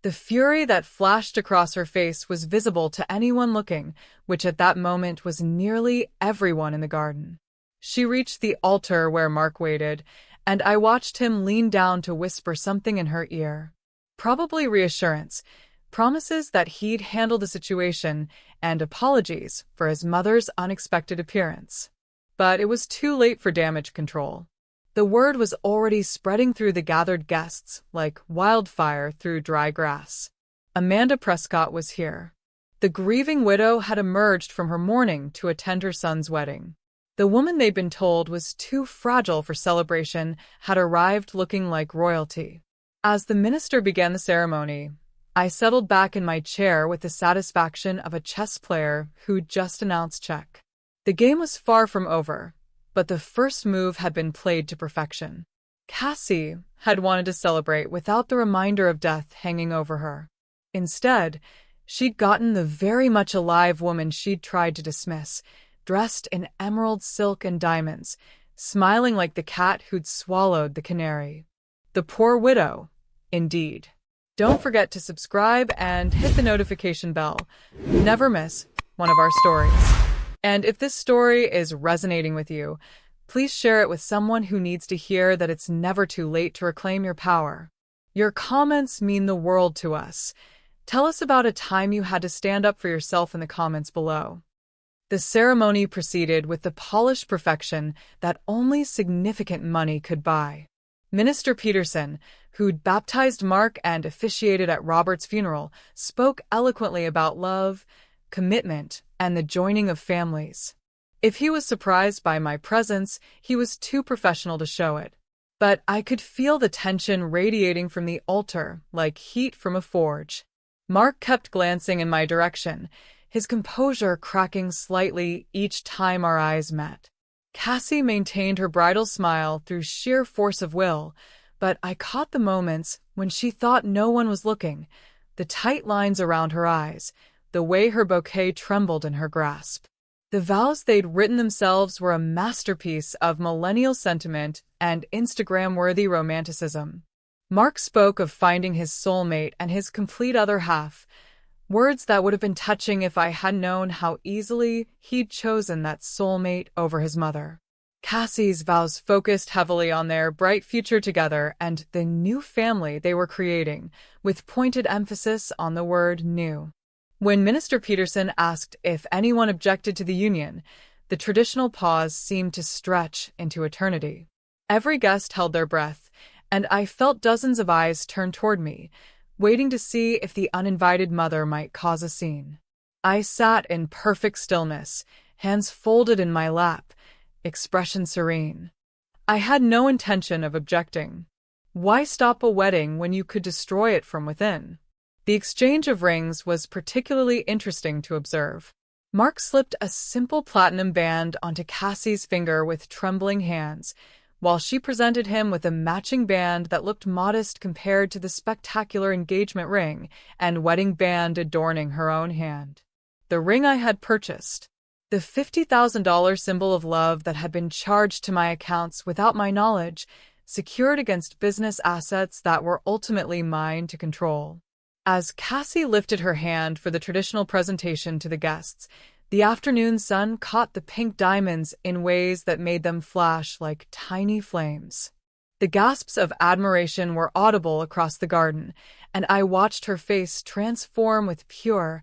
The fury that flashed across her face was visible to anyone looking, which at that moment was nearly everyone in the garden. She reached the altar where Mark waited, and I watched him lean down to whisper something in her ear. Probably reassurance, promises that he'd handle the situation, and apologies for his mother's unexpected appearance. But it was too late for damage control. The word was already spreading through the gathered guests like wildfire through dry grass. Amanda Prescott was here. The grieving widow had emerged from her mourning to attend her son's wedding. The woman they'd been told was too fragile for celebration had arrived looking like royalty. As the minister began the ceremony, I settled back in my chair with the satisfaction of a chess player who'd just announced check. The game was far from over, but the first move had been played to perfection. Cassie had wanted to celebrate without the reminder of death hanging over her. Instead, she'd gotten the very much alive woman she'd tried to dismiss, dressed in emerald silk and diamonds, smiling like the cat who'd swallowed the canary. The poor widow, indeed. Don't forget to subscribe and hit the notification bell. Never miss one of our stories. And if this story is resonating with you, please share it with someone who needs to hear that it's never too late to reclaim your power. Your comments mean the world to us. Tell us about a time you had to stand up for yourself in the comments below. The ceremony proceeded with the polished perfection that only significant money could buy. Minister Peterson, who'd baptized Mark and officiated at Robert's funeral, spoke eloquently about love, commitment, and the joining of families. If he was surprised by my presence, he was too professional to show it. But I could feel the tension radiating from the altar like heat from a forge. Mark kept glancing in my direction, his composure cracking slightly each time our eyes met. Cassie maintained her bridal smile through sheer force of will, but I caught the moments when she thought no one was looking, the tight lines around her eyes, the way her bouquet trembled in her grasp. The vows they'd written themselves were a masterpiece of millennial sentiment and Instagram-worthy romanticism. Mark spoke of finding his soulmate and his complete other half, words that would have been touching if I had known how easily he'd chosen that soulmate over his mother. Cassie's vows focused heavily on their bright future together and the new family they were creating, with pointed emphasis on the word new. When Minister Peterson asked if anyone objected to the union, the traditional pause seemed to stretch into eternity. Every guest held their breath, and I felt dozens of eyes turn toward me, waiting to see if the uninvited mother might cause a scene. I sat in perfect stillness, hands folded in my lap, expression serene. I had no intention of objecting. Why stop a wedding when you could destroy it from within? The exchange of rings was particularly interesting to observe. Mark slipped a simple platinum band onto Cassie's finger with trembling hands, while she presented him with a matching band that looked modest compared to the spectacular engagement ring and wedding band adorning her own hand. The ring I had purchased, the $50,000 symbol of love that had been charged to my accounts without my knowledge, secured against business assets that were ultimately mine to control. As Cassie lifted her hand for the traditional presentation to the guests, the afternoon sun caught the pink diamonds in ways that made them flash like tiny flames. The gasps of admiration were audible across the garden, and I watched her face transform with pure,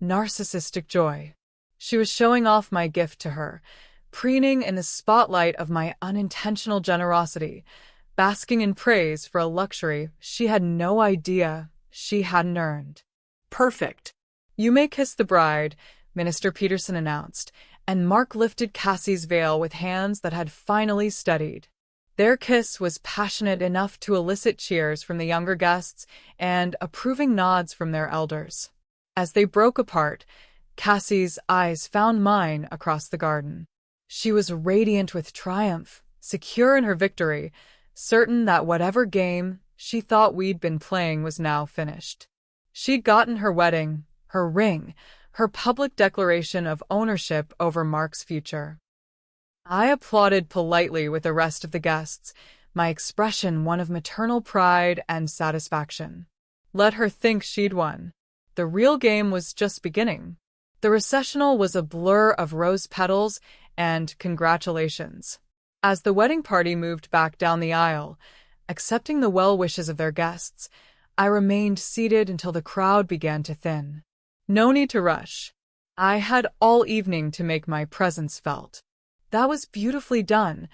narcissistic joy. She was showing off my gift to her, preening in the spotlight of my unintentional generosity, basking in praise for a luxury she had no idea she hadn't earned. "Perfect. You may kiss the bride," Minister Peterson announced, and Mark lifted Cassie's veil with hands that had finally steadied. Their kiss was passionate enough to elicit cheers from the younger guests and approving nods from their elders. As they broke apart, Cassie's eyes found mine across the garden. She was radiant with triumph, secure in her victory, certain that whatever game she thought we'd been playing was now finished. She'd gotten her wedding, her ring, her public declaration of ownership over Mark's future. I applauded politely with the rest of the guests, my expression one of maternal pride and satisfaction. Let her think she'd won. The real game was just beginning. The recessional was a blur of rose petals and congratulations. As the wedding party moved back down the aisle, accepting the well wishes of their guests, I remained seated until the crowd began to thin. No need to rush. I had all evening to make my presence felt. "That was beautifully done,"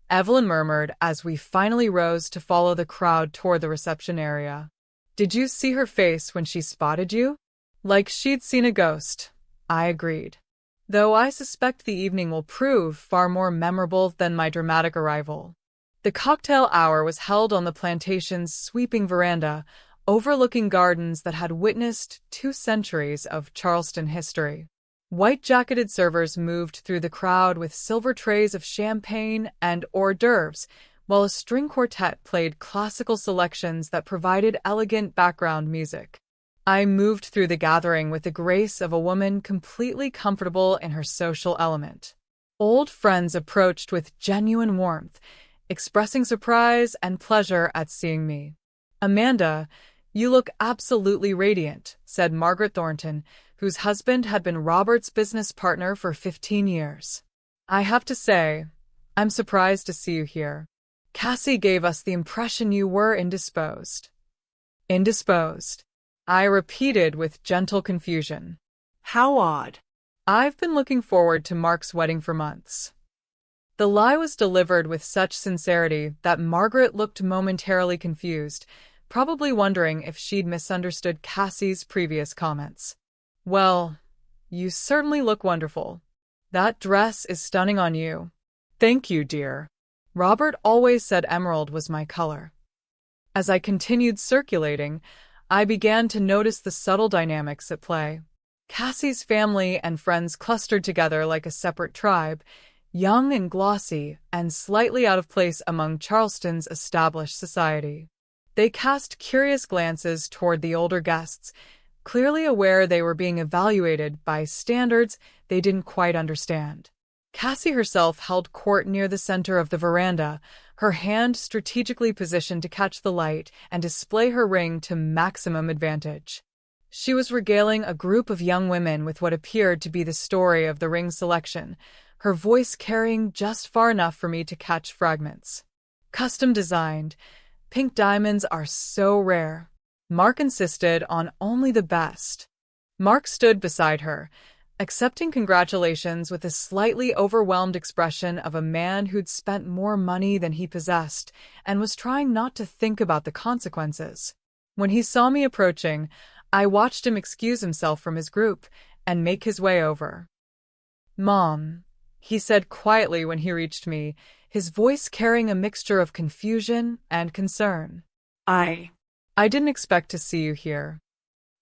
Evelyn murmured as we finally rose to follow the crowd toward the reception area. "Did you see her face when she spotted you?" "Like she'd seen a ghost," I agreed. "Though I suspect the evening will prove far more memorable than my dramatic arrival." The cocktail hour was held on the plantation's sweeping veranda, overlooking gardens that had witnessed 2 centuries of Charleston history. White-jacketed servers moved through the crowd with silver trays of champagne and hors d'oeuvres, while a string quartet played classical selections that provided elegant background music. I moved through the gathering with the grace of a woman completely comfortable in her social element. Old friends approached with genuine warmth, expressing surprise and pleasure at seeing me. "Amanda, "You look absolutely radiant," said Margaret Thornton, whose husband had been Robert's business partner for 15 years. "I have to say, I'm surprised to see you here. Cassie gave us the impression you were indisposed." "Indisposed?" I repeated with gentle confusion. How odd. "I've been looking forward to Mark's wedding for months." The lie was delivered with such sincerity that Margaret looked momentarily confused, probably wondering if she'd misunderstood Cassie's previous comments. "Well, you certainly look wonderful. That dress is stunning on you." "Thank you, dear. Robert always said emerald was my color." As I continued circulating, I began to notice the subtle dynamics at play. Cassie's family and friends clustered together like a separate tribe, young and glossy, and slightly out of place among Charleston's established society. They cast curious glances toward the older guests, clearly aware they were being evaluated by standards they didn't quite understand. Cassie herself held court near the center of the veranda, her hand strategically positioned to catch the light and display her ring to maximum advantage. She was regaling a group of young women with what appeared to be the story of the ring selection, her voice carrying just far enough for me to catch fragments. "Custom designed. Pink diamonds are so rare." Mark insisted on only the best. Mark stood beside her, accepting congratulations with a slightly overwhelmed expression of a man who'd spent more money than he possessed and was trying not to think about the consequences. When he saw me approaching, I watched him excuse himself from his group and make his way over. "Mom," he said quietly when he reached me, his voice carrying a mixture of confusion and concern. I didn't expect to see you here."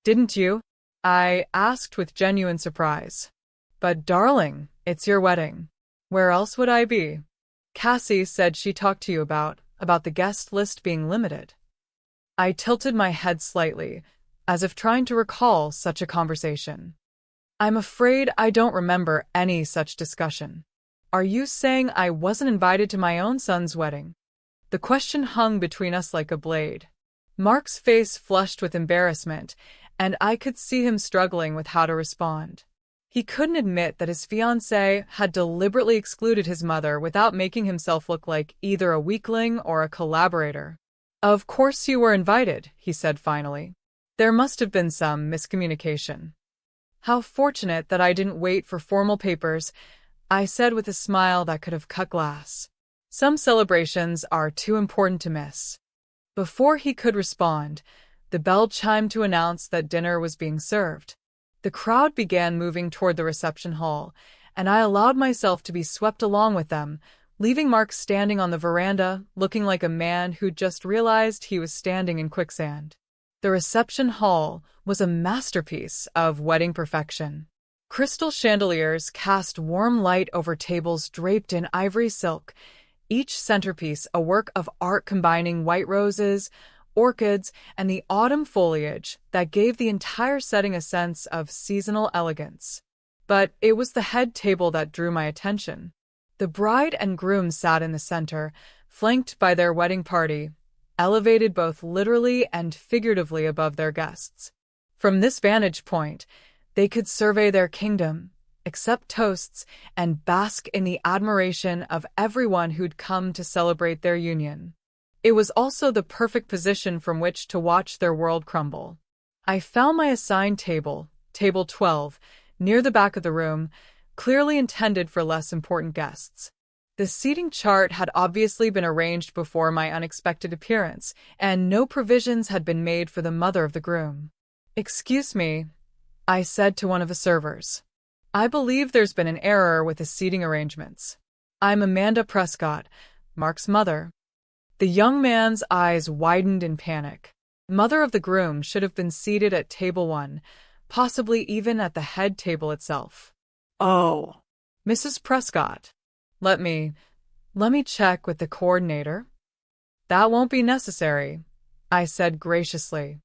"Didn't you?" I asked with genuine surprise. "But darling, it's your wedding. Where else would I be?" "Cassie said she talked to you about the guest list being limited." I tilted my head slightly, as if trying to recall such a conversation. "I'm afraid I don't remember any such discussion." "Are you saying I wasn't invited to my own son's wedding?" The question hung between us like a blade. Mark's face flushed with embarrassment, and I could see him struggling with how to respond. He couldn't admit that his fiancée had deliberately excluded his mother without making himself look like either a weakling or a collaborator. "Of course you were invited," he said finally. "There must have been some miscommunication." "How fortunate that I didn't wait for formal papers," I said with a smile that could have cut glass. "Some celebrations are too important to miss." Before he could respond, the bell chimed to announce that dinner was being served. The crowd began moving toward the reception hall, and I allowed myself to be swept along with them, leaving Mark standing on the veranda, looking like a man who'd just realized he was standing in quicksand. The reception hall was a masterpiece of wedding perfection. Crystal chandeliers cast warm light over tables draped in ivory silk, each centerpiece a work of art combining white roses, orchids, and the autumn foliage that gave the entire setting a sense of seasonal elegance. But it was the head table that drew my attention. The bride and groom sat in the center, flanked by their wedding party, elevated both literally and figuratively above their guests. From this vantage point, they could survey their kingdom, accept toasts, and bask in the admiration of everyone who'd come to celebrate their union. It was also the perfect position from which to watch their world crumble. I found my assigned table, table 12, near the back of the room, clearly intended for less important guests. The seating chart had obviously been arranged before my unexpected appearance, and no provisions had been made for the mother of the groom. "Excuse me," I said to one of the servers. "I believe there's been an error with the seating arrangements. I'm Amanda Prescott, Mark's mother." The young man's eyes widened in panic. Mother of the groom should have been seated at table 1, possibly even at the head table itself. Oh. "Mrs. Prescott, let me check with the coordinator." "That won't be necessary," I said graciously.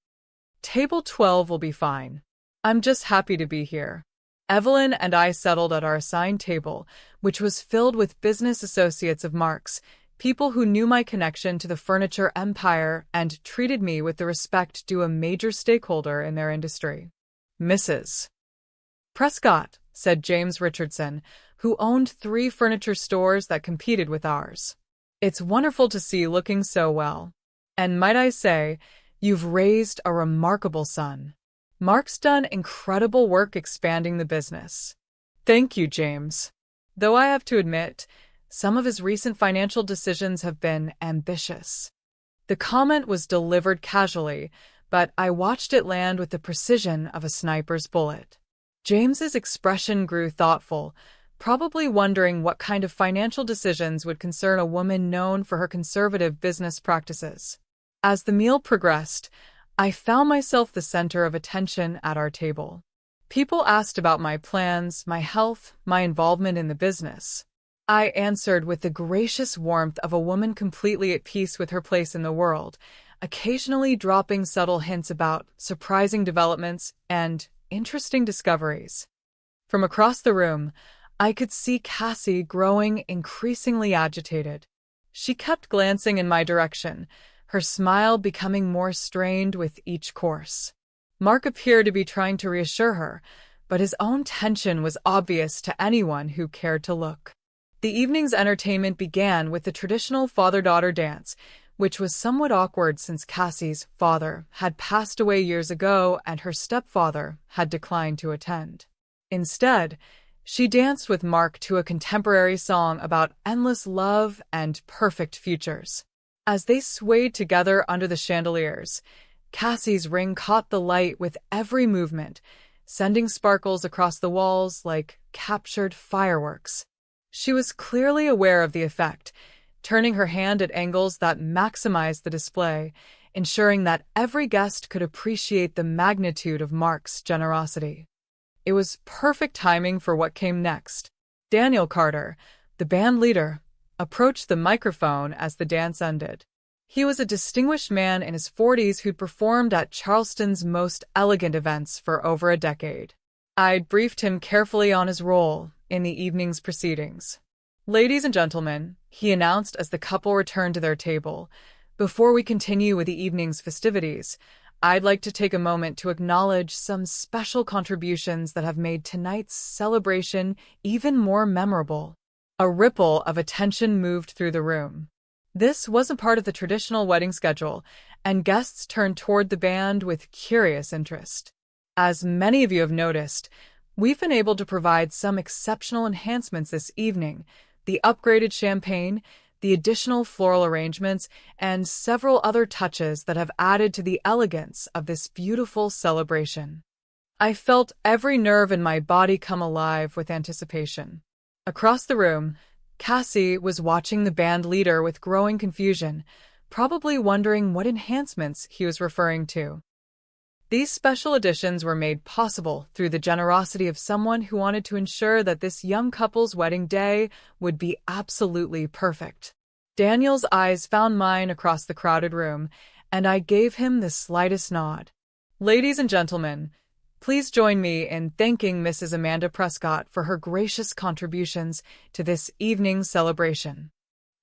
"Table 12 will be fine. I'm just happy to be here." Evelyn and I settled at our assigned table, which was filled with business associates of Mark's, People who knew my connection to the furniture empire and treated me with the respect due a major stakeholder in their industry. Mrs. Prescott, said James Richardson, who owned 3 furniture stores that competed with ours. It's wonderful to see you looking so well. And might I say, you've raised a remarkable son. Mark's done incredible work expanding the business. Thank you, James. Though I have to admit, some of his recent financial decisions have been ambitious. The comment was delivered casually, but I watched it land with the precision of a sniper's bullet. James's expression grew thoughtful, probably wondering what kind of financial decisions would concern a woman known for her conservative business practices. As the meal progressed, I found myself the center of attention at our table. People asked about my plans, my health, my involvement in the business. I answered with the gracious warmth of a woman completely at peace with her place in the world, occasionally dropping subtle hints about surprising developments and interesting discoveries. From across the room, I could see Cassie growing increasingly agitated. She kept glancing in my direction, her smile becoming more strained with each course. Mark appeared to be trying to reassure her, but his own tension was obvious to anyone who cared to look. The evening's entertainment began with the traditional father-daughter dance, which was somewhat awkward since Cassie's father had passed away years ago and her stepfather had declined to attend. Instead, she danced with Mark to a contemporary song about endless love and perfect futures. As they swayed together under the chandeliers, Cassie's ring caught the light with every movement, sending sparkles across the walls like captured fireworks. She was clearly aware of the effect, turning her hand at angles that maximized the display, ensuring that every guest could appreciate the magnitude of Mark's generosity. It was perfect timing for what came next. Daniel Carter, the band leader, approached the microphone as the dance ended. He was a distinguished man in his 40s who'd performed at Charleston's most elegant events for over a decade. I'd briefed him carefully on his role in the evening's proceedings. Ladies and gentlemen, he announced as the couple returned to their table, before we continue with the evening's festivities, I'd like to take a moment to acknowledge some special contributions that have made tonight's celebration even more memorable. A ripple of attention moved through the room. This wasn't part of the traditional wedding schedule, and guests turned toward the band with curious interest. As many of you have noticed, we've been able to provide some exceptional enhancements this evening: the upgraded champagne, the additional floral arrangements, and several other touches that have added to the elegance of this beautiful celebration. I felt every nerve in my body come alive with anticipation. Across the room, Cassie was watching the band leader with growing confusion, probably wondering what enhancements he was referring to. These special additions were made possible through the generosity of someone who wanted to ensure that this young couple's wedding day would be absolutely perfect. Daniel's eyes found mine across the crowded room, and I gave him the slightest nod. Ladies and gentlemen, please join me in thanking Mrs. Amanda Prescott for her gracious contributions to this evening's celebration.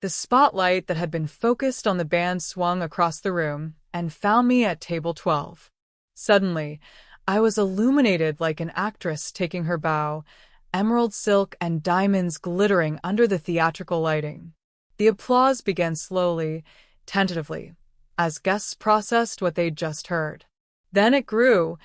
The spotlight that had been focused on the band swung across the room and found me at table 12. Suddenly, I was illuminated like an actress taking her bow, emerald silk and diamonds glittering under the theatrical lighting. The applause began slowly, tentatively, as guests processed what they'd just heard. Then it grew,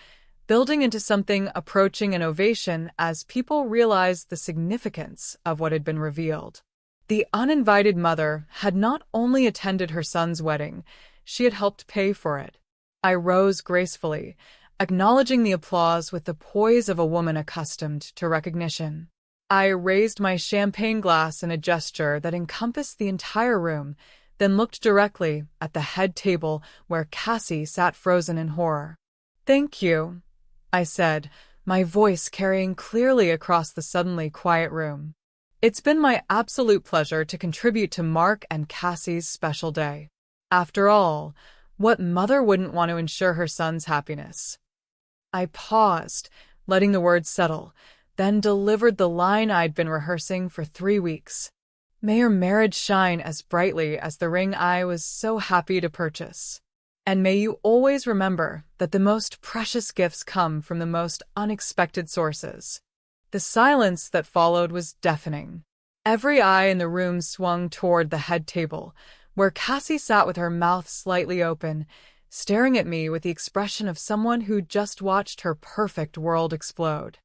building into something approaching an ovation as people realized the significance of what had been revealed. The uninvited mother had not only attended her son's wedding, she had helped pay for it. I rose gracefully, acknowledging the applause with the poise of a woman accustomed to recognition. I raised my champagne glass in a gesture that encompassed the entire room, then looked directly at the head table where Cassie sat frozen in horror. "Thank you," I said, my voice carrying clearly across the suddenly quiet room. "It's been my absolute pleasure to contribute to Mark and Cassie's special day. After all, what mother wouldn't want to ensure her son's happiness?" I paused, letting the words settle, then delivered the line I'd been rehearsing for 3 weeks. May your marriage shine as brightly as the ring I was so happy to purchase. And may you always remember that the most precious gifts come from the most unexpected sources." The silence that followed was deafening. Every eye in the room swung toward the head table, where Cassie sat with her mouth slightly open, staring at me with the expression of someone who just watched her perfect world explode.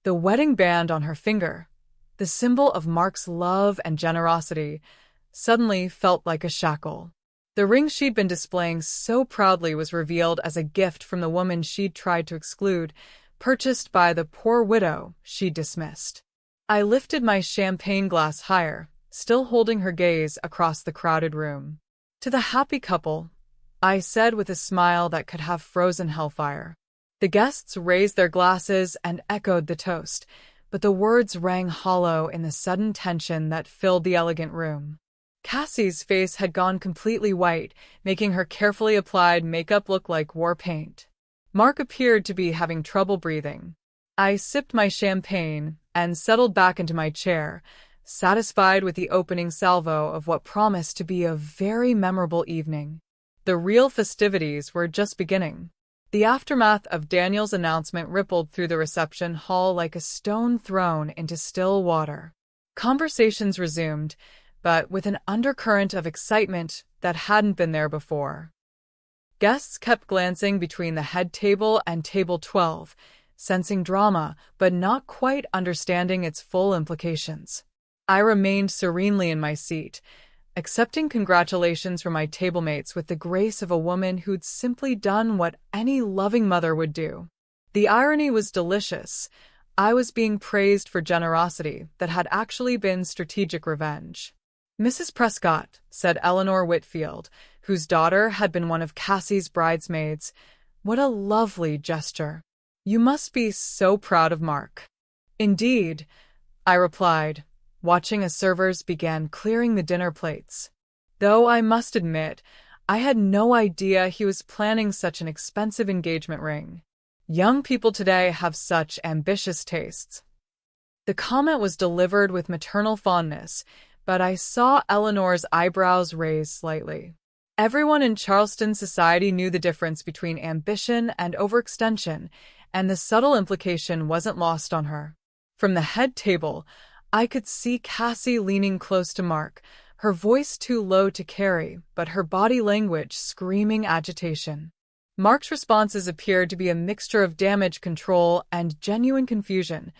The wedding band on her finger, the symbol of Mark's love and generosity, suddenly felt like a shackle. The ring she'd been displaying so proudly was revealed as a gift from the woman she'd tried to exclude, purchased by the poor widow she'd dismissed. I lifted my champagne glass higher, still holding her gaze across the crowded room. "To the happy couple," I said with a smile that could have frozen hellfire. The guests raised their glasses and echoed the toast, but the words rang hollow in the sudden tension that filled the elegant room. Cassie's face had gone completely white, making her carefully applied makeup look like war paint. Mark appeared to be having trouble breathing. I sipped my champagne and settled back into my chair, satisfied with the opening salvo of what promised to be a very memorable evening. The real festivities were just beginning. The aftermath of Daniel's announcement rippled through the reception hall like a stone thrown into still water. Conversations resumed, but with an undercurrent of excitement that hadn't been there before. Guests kept glancing between the head table and table 12, sensing drama but not quite understanding its full implications. I remained serenely in my seat, accepting congratulations from my tablemates with the grace of a woman who'd simply done what any loving mother would do. The irony was delicious. I was being praised for generosity that had actually been strategic revenge. "Mrs. Prescott," said Eleanor Whitfield, whose daughter had been one of Cassie's bridesmaids, "what a lovely gesture. You must be so proud of Mark." "Indeed," I replied, watching as servers began clearing the dinner plates. Though I must admit, I had no idea he was planning such an expensive engagement ring. Young people today have such ambitious tastes. The comment was delivered with maternal fondness, but I saw Eleanor's eyebrows raise slightly. Everyone in Charleston society knew the difference between ambition and overextension, and the subtle implication wasn't lost on her. From the head table, I could see Cassie leaning close to Mark, her voice too low to carry, but her body language screaming agitation. Mark's responses appeared to be a mixture of damage control and genuine confusion,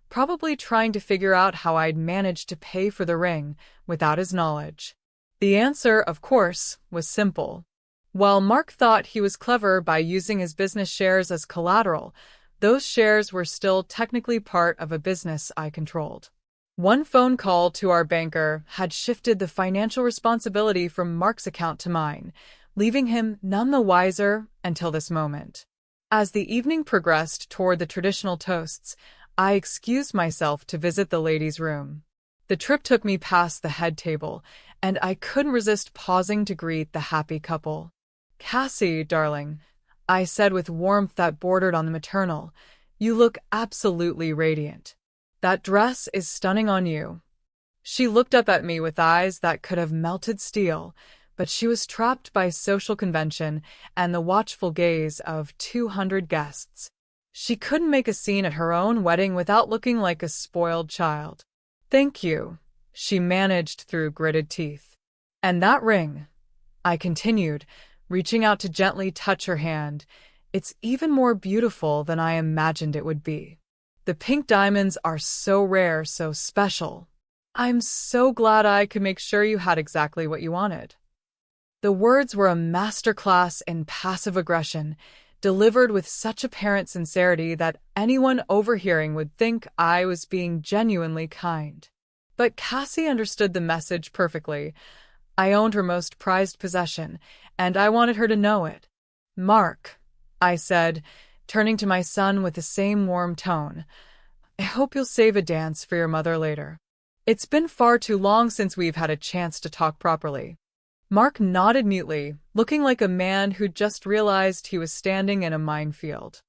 probably trying to figure out how I'd managed to pay for the ring without his knowledge. The answer, of course, was simple. While Mark thought he was clever by using his business shares as collateral, those shares were still technically part of a business I controlled. One phone call to our banker had shifted the financial responsibility from Mark's account to mine, leaving him none the wiser until this moment. As the evening progressed toward the traditional toasts, I excused myself to visit the ladies' room. The trip took me past the head table, and I couldn't resist pausing to greet the happy couple. "Cassie, darling," I said with warmth that bordered on the maternal, "you look absolutely radiant. That dress is stunning on you." She looked up at me with eyes that could have melted steel, but she was trapped by social convention and the watchful gaze of 200 guests. She couldn't make a scene at her own wedding without looking like a spoiled child. "Thank you," she managed through gritted teeth. "And that ring," I continued, reaching out to gently touch her hand, "it's even more beautiful than I imagined it would be. The pink diamonds are so rare, so special. I'm so glad I could make sure you had exactly what you wanted." The words were a masterclass in passive aggression, delivered with such apparent sincerity that anyone overhearing would think I was being genuinely kind. But Cassie understood the message perfectly. I owned her most prized possession, and I wanted her to know it. "Mark," I said, turning to my son with the same warm tone, "I hope you'll save a dance for your mother later. It's been far too long since we've had a chance to talk properly." Mark nodded mutely, looking like a man who'd just realized he was standing in a minefield.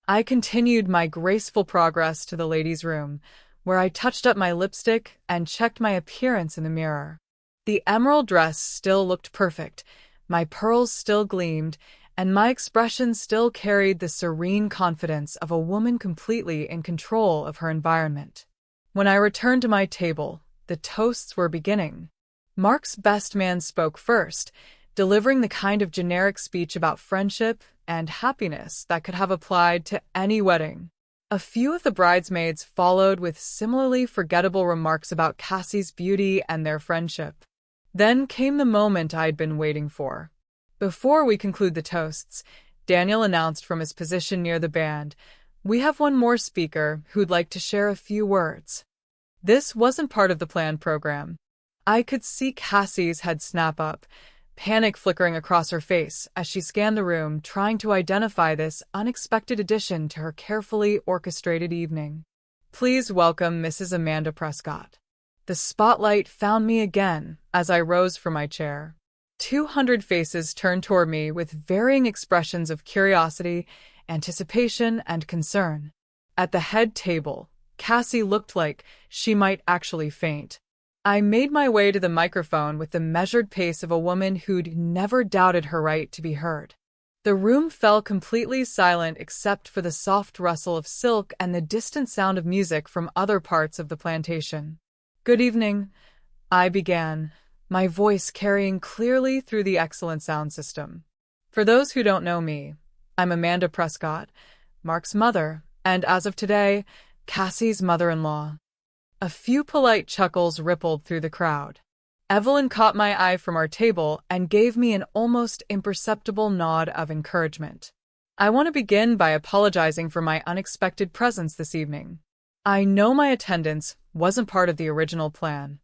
I continued my graceful progress to the ladies' room, where I touched up my lipstick and checked my appearance in the mirror. The emerald dress still looked perfect, my pearls still gleamed, and my expression still carried the serene confidence of a woman completely in control of her environment. When I returned to my table, the toasts were beginning. Mark's best man spoke first, delivering the kind of generic speech about friendship and happiness that could have applied to any wedding. A few of the bridesmaids followed with similarly forgettable remarks about Cassie's beauty and their friendship. Then came the moment I'd been waiting for. Before we conclude the toasts, Daniel announced from his position near the band, "We have one more speaker who'd like to share a few words." This wasn't part of the planned program. I could see Cassie's head snap up, panic flickering across her face as she scanned the room, trying to identify this unexpected addition to her carefully orchestrated evening. "Please welcome Mrs. Amanda Prescott." The spotlight found me again as I rose from my chair. 200 faces turned toward me with varying expressions of curiosity, anticipation, and concern. At the head table, Cassie looked like she might actually faint. I made my way to the microphone with the measured pace of a woman who'd never doubted her right to be heard. The room fell completely silent except for the soft rustle of silk and the distant sound of music from other parts of the plantation. "Good evening," I began, my voice carrying clearly through the excellent sound system. "For those who don't know me, I'm Amanda Prescott, Mark's mother, and as of today, Cassie's mother-in-law." A few polite chuckles rippled through the crowd. Evelyn caught my eye from our table and gave me an almost imperceptible nod of encouragement. "I want to begin by apologizing for my unexpected presence this evening. I know my attendance wasn't part of the original plan."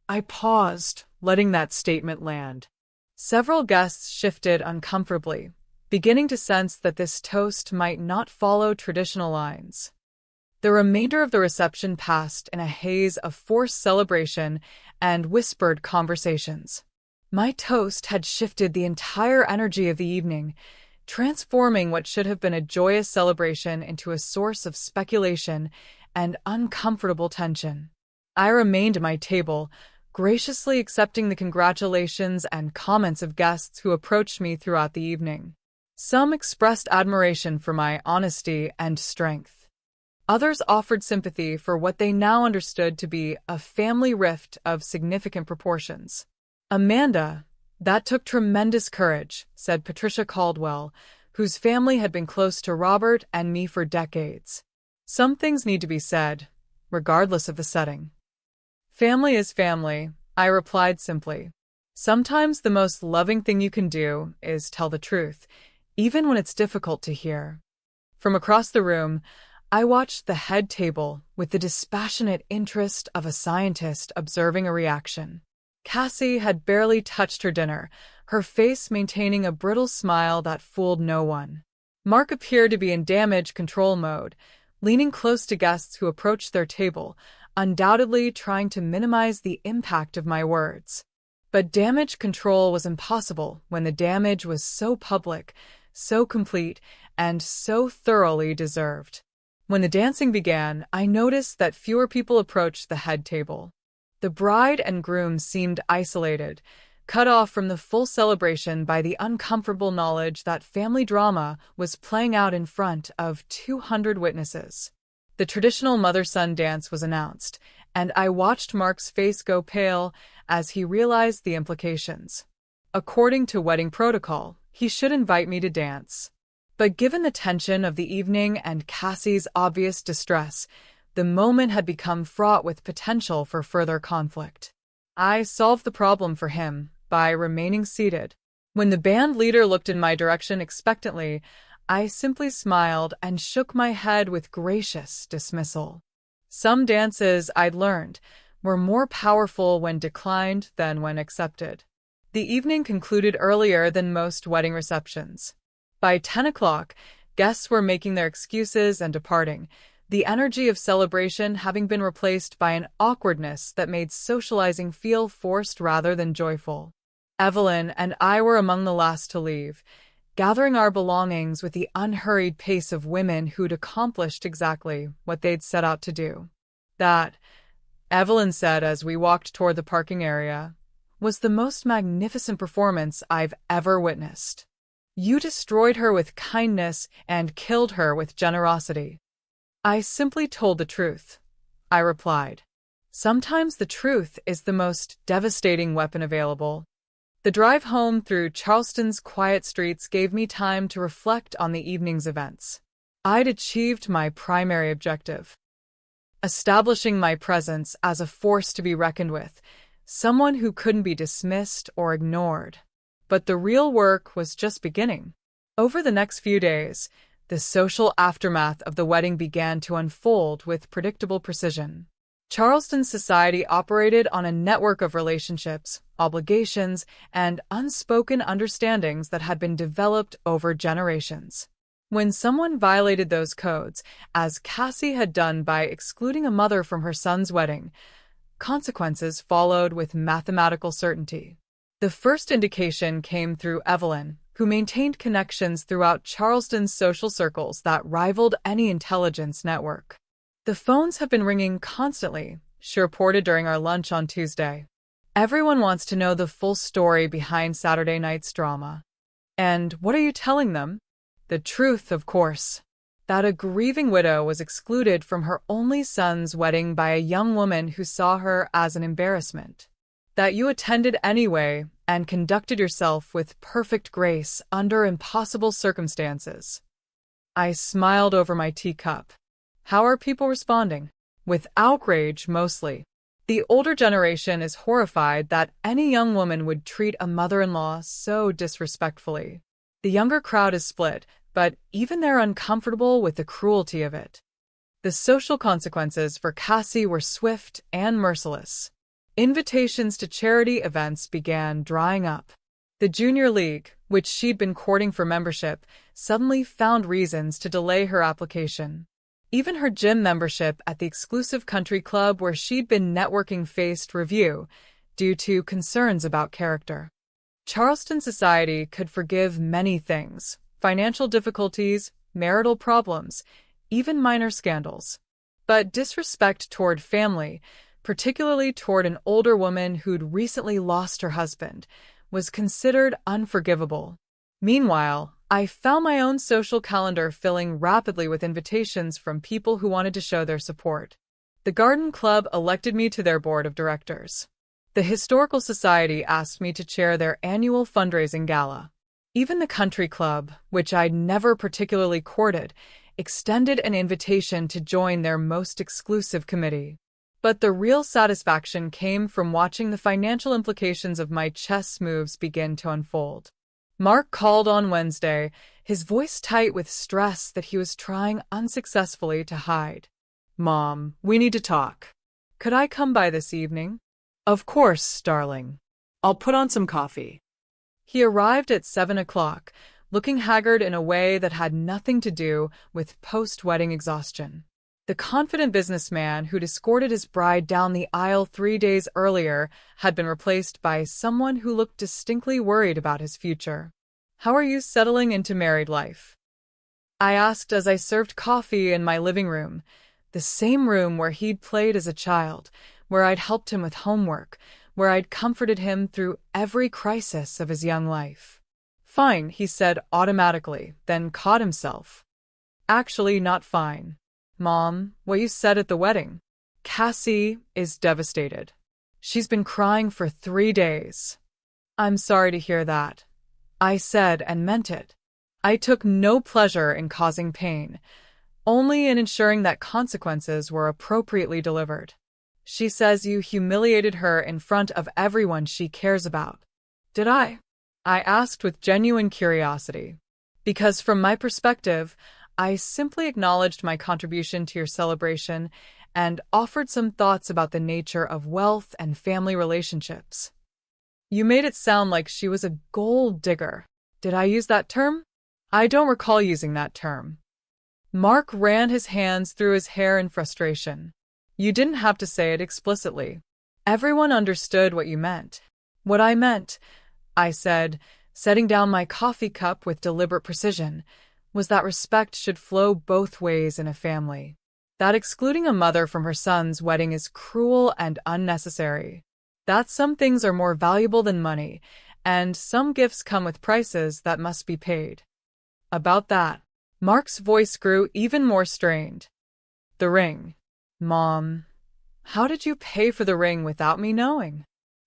I paused, letting that statement land. Several guests shifted uncomfortably, beginning to sense that this toast might not follow traditional lines. The remainder of the reception passed in a haze of forced celebration and whispered conversations. My toast had shifted the entire energy of the evening, transforming what should have been a joyous celebration into a source of speculation and uncomfortable tension. I remained at my table, graciously accepting the congratulations and comments of guests who approached me throughout the evening. Some expressed admiration for my honesty and strength. Others offered sympathy for what they now understood to be a family rift of significant proportions. "Amanda, that took tremendous courage," said Patricia Caldwell, whose family had been close to Robert and me for decades. "Some things need to be said, regardless of the setting." "Family is family," I replied simply. "Sometimes the most loving thing you can do is tell the truth, even when it's difficult to hear." From across the room, I watched the head table with the dispassionate interest of a scientist observing a reaction. Cassie had barely touched her dinner, her face maintaining a brittle smile that fooled no one. Mark appeared to be in damage control mode, leaning close to guests who approached their table, undoubtedly trying to minimize the impact of my words. But damage control was impossible when the damage was so public, so complete, and so thoroughly deserved. When the dancing began, I noticed that fewer people approached the head table. The bride and groom seemed isolated, cut off from the full celebration by the uncomfortable knowledge that family drama was playing out in front of 200 witnesses. The traditional mother-son dance was announced, and I watched Mark's face go pale as he realized the implications. According to wedding protocol, he should invite me to dance. But given the tension of the evening and Cassie's obvious distress, the moment had become fraught with potential for further conflict. I solved the problem for him by remaining seated. When the band leader looked in my direction expectantly, I simply smiled and shook my head with gracious dismissal. Some dances, I'd learned, were more powerful when declined than when accepted. The evening concluded earlier than most wedding receptions. By 10 o'clock, guests were making their excuses and departing, the energy of celebration having been replaced by an awkwardness that made socializing feel forced rather than joyful. Evelyn and I were among the last to leave, gathering our belongings with the unhurried pace of women who'd accomplished exactly what they'd set out to do. That, Evelyn said as we walked toward the parking area, was the most magnificent performance I've ever witnessed. You destroyed her with kindness and killed her with generosity. I simply told the truth, I replied. Sometimes the truth is the most devastating weapon available. The drive home through Charleston's quiet streets gave me time to reflect on the evening's events. I'd achieved my primary objective, establishing my presence as a force to be reckoned with, someone who couldn't be dismissed or ignored. But the real work was just beginning. Over the next few days, the social aftermath of the wedding began to unfold with predictable precision. Charleston's society operated on a network of relationships, obligations, and unspoken understandings that had been developed over generations. When someone violated those codes, as Cassie had done by excluding a mother from her son's wedding, consequences followed with mathematical certainty. The first indication came through Evelyn, who maintained connections throughout Charleston's social circles that rivaled any intelligence network. The phones have been ringing constantly, she reported during our lunch on Tuesday. Everyone wants to know the full story behind Saturday night's drama. And what are you telling them? The truth, of course. That a grieving widow was excluded from her only son's wedding by a young woman who saw her as an embarrassment. That you attended anyway and conducted yourself with perfect grace under impossible circumstances. I smiled over my teacup. How are people responding? With outrage, mostly. The older generation is horrified that any young woman would treat a mother-in-law so disrespectfully. The younger crowd is split, but even they're uncomfortable with the cruelty of it. The social consequences for Cassie were swift and merciless. Invitations to charity events began drying up. The Junior League, which she'd been courting for membership, suddenly found reasons to delay her application. Even her gym membership at the exclusive country club where she'd been networking faced review due to concerns about character. Charleston society could forgive many things: financial difficulties, marital problems, even minor scandals. But disrespect toward family, particularly toward an older woman who'd recently lost her husband, was considered unforgivable. Meanwhile, I found my own social calendar filling rapidly with invitations from people who wanted to show their support. The Garden Club elected me to their board of directors. The Historical Society asked me to chair their annual fundraising gala. Even the Country Club, which I'd never particularly courted, extended an invitation to join their most exclusive committee. But the real satisfaction came from watching the financial implications of my chess moves begin to unfold. Mark called on Wednesday, his voice tight with stress that he was trying unsuccessfully to hide. "Mom, we need to talk. Could I come by this evening?" "Of course, darling. I'll put on some coffee." He arrived at 7 o'clock, looking haggard in a way that had nothing to do with post-wedding exhaustion. The confident businessman who'd escorted his bride down the aisle 3 days earlier had been replaced by someone who looked distinctly worried about his future. "How are you settling into married life?" I asked as I served coffee in my living room, the same room where he'd played as a child, where I'd helped him with homework, where I'd comforted him through every crisis of his young life. "Fine," he said automatically, then caught himself. "Actually, not fine. Mom, what you said at the wedding. Cassie is devastated. She's been crying for 3 days." "I'm sorry to hear that," I said and meant it. I took no pleasure in causing pain, only in ensuring that consequences were appropriately delivered. "She says you humiliated her in front of everyone she cares about." "Did I?" I asked with genuine curiosity. Because from my perspective, I simply acknowledged my contribution to your celebration and offered some thoughts about the nature of wealth and family relationships. "You made it sound like she was a gold digger. Did I use that term?" "I don't recall using that term." Mark ran his hands through his hair in frustration. "You didn't have to say it explicitly. Everyone understood what you meant." "What I meant," I said, setting down my coffee cup with deliberate precision, was that respect should flow both ways in a family. That excluding a mother from her son's wedding is cruel and unnecessary. That some things are more valuable than money, and some gifts come with prices that must be paid. About that, Mark's voice grew even more strained. The ring. Mom, how did you pay for the ring without me knowing?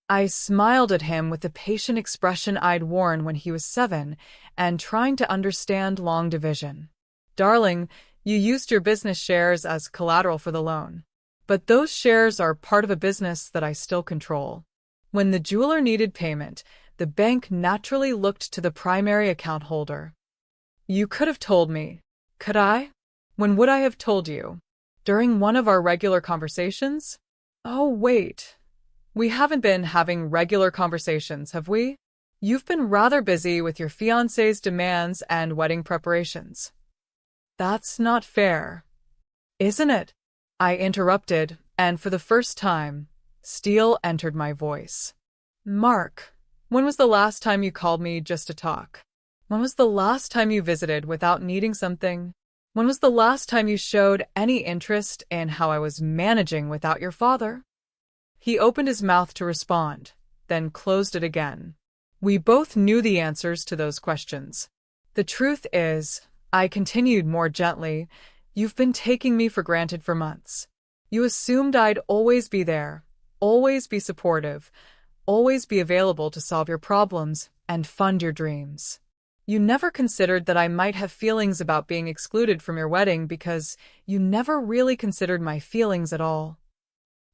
I smiled at him with the patient expression I'd worn when he was 7 and trying to understand long division. Darling, you used your business shares as collateral for the loan. But those shares are part of a business that I still control. When the jeweler needed payment, the bank naturally looked to the primary account holder. You could have told me. Could I? When would I have told you? During one of our regular conversations? Oh, wait. We haven't been having regular conversations, have we? You've been rather busy with your fiancé's demands and wedding preparations. That's not fair. Isn't it? I interrupted, and for the first time, steel entered my voice. Mark, when was the last time you called me just to talk? When was the last time you visited without needing something? When was the last time you showed any interest in how I was managing without your father? He opened his mouth to respond, then closed it again. We both knew the answers to those questions. The truth is, I continued more gently, you've been taking me for granted for months. You assumed I'd always be there, always be supportive, always be available to solve your problems and fund your dreams. You never considered that I might have feelings about being excluded from your wedding because you never really considered my feelings at all.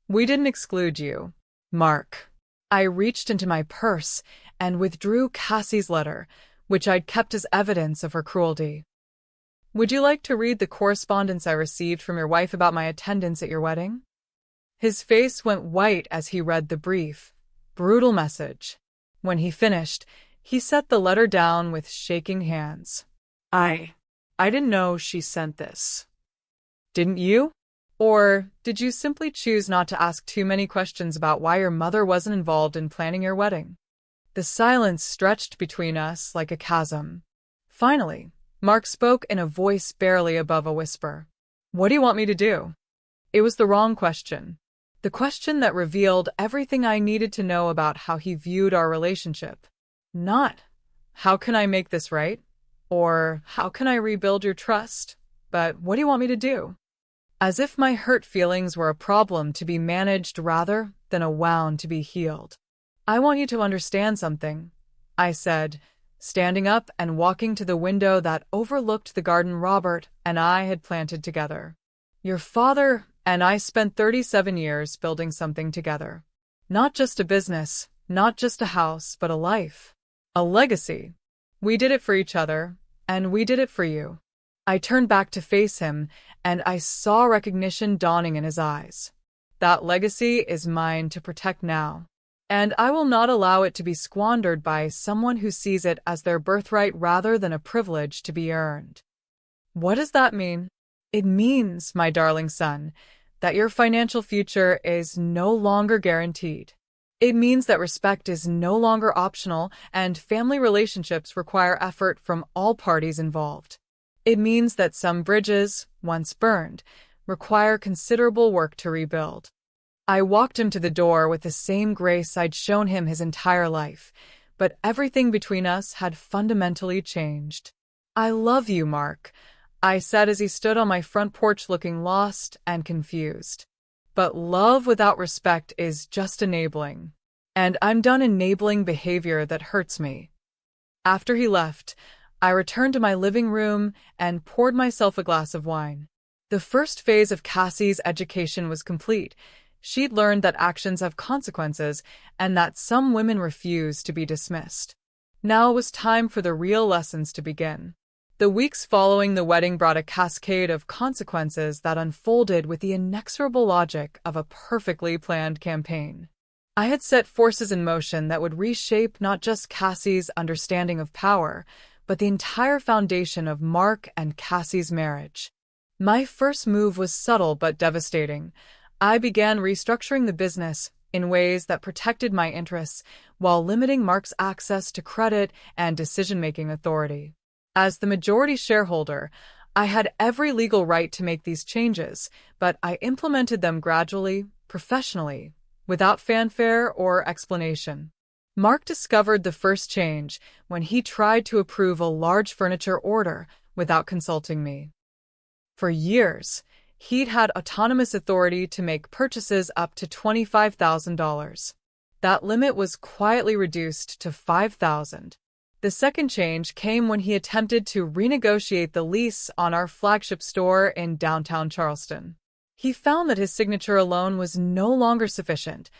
We didn't exclude you, Mark. I reached into my purse and withdrew Cassie's letter, which I'd kept as evidence of her cruelty. Would you like to read the correspondence I received from your wife about my attendance at your wedding? His face went white as he read the brief, brutal message. When he finished, he set the letter down with shaking hands. I didn't know she sent this. Didn't you? Or did you simply choose not to ask too many questions about why your mother wasn't involved in planning your wedding? The silence stretched between us like a chasm. Finally, Mark spoke in a voice barely above a whisper. What do you want me to do? It was the wrong question. The question that revealed everything I needed to know about how he viewed our relationship. Not, how can I make this right? Or, how can I rebuild your trust? But what do you want me to do? As if my hurt feelings were a problem to be managed rather than a wound to be healed. I want you to understand something, I said, standing up and walking to the window that overlooked the garden Robert and I had planted together. Your father and I spent 37 years building something together. Not just a business, not just a house, but a life. A legacy. We did it for each other, and we did it for you. I turned back to face him, and I saw recognition dawning in his eyes. That legacy is mine to protect now, and I will not allow it to be squandered by someone who sees it as their birthright rather than a privilege to be earned. What does that mean? It means, my darling son, that your financial future is no longer guaranteed. It means that respect is no longer optional and family relationships require effort from all parties involved. It means that some bridges, once burned, require considerable work to rebuild. I walked him to the door with the same grace I'd shown him his entire life, but everything between us had fundamentally changed. I love you, Mark, I said as he stood on my front porch looking lost and confused. But love without respect is just enabling. And I'm done enabling behavior that hurts me. After he left, I returned to my living room and poured myself a glass of wine. The first phase of Cassie's education was complete. She'd learned that actions have consequences and that some women refuse to be dismissed. Now it was time for the real lessons to begin. The weeks following the wedding brought a cascade of consequences that unfolded with the inexorable logic of a perfectly planned campaign. I had set forces in motion that would reshape not just Cassie's understanding of power, but the entire foundation of Mark and Cassie's marriage. My first move was subtle but devastating. I began restructuring the business in ways that protected my interests while limiting Mark's access to credit and decision-making authority. As the majority shareholder, I had every legal right to make these changes, but I implemented them gradually, professionally, without fanfare or explanation. Mark discovered the first change when he tried to approve a large furniture order without consulting me. For years, he'd had autonomous authority to make purchases up to $25,000. That limit was quietly reduced to $5,000. The second change came when he attempted to renegotiate the lease on our flagship store in downtown Charleston. He found that his signature alone was no longer sufficient.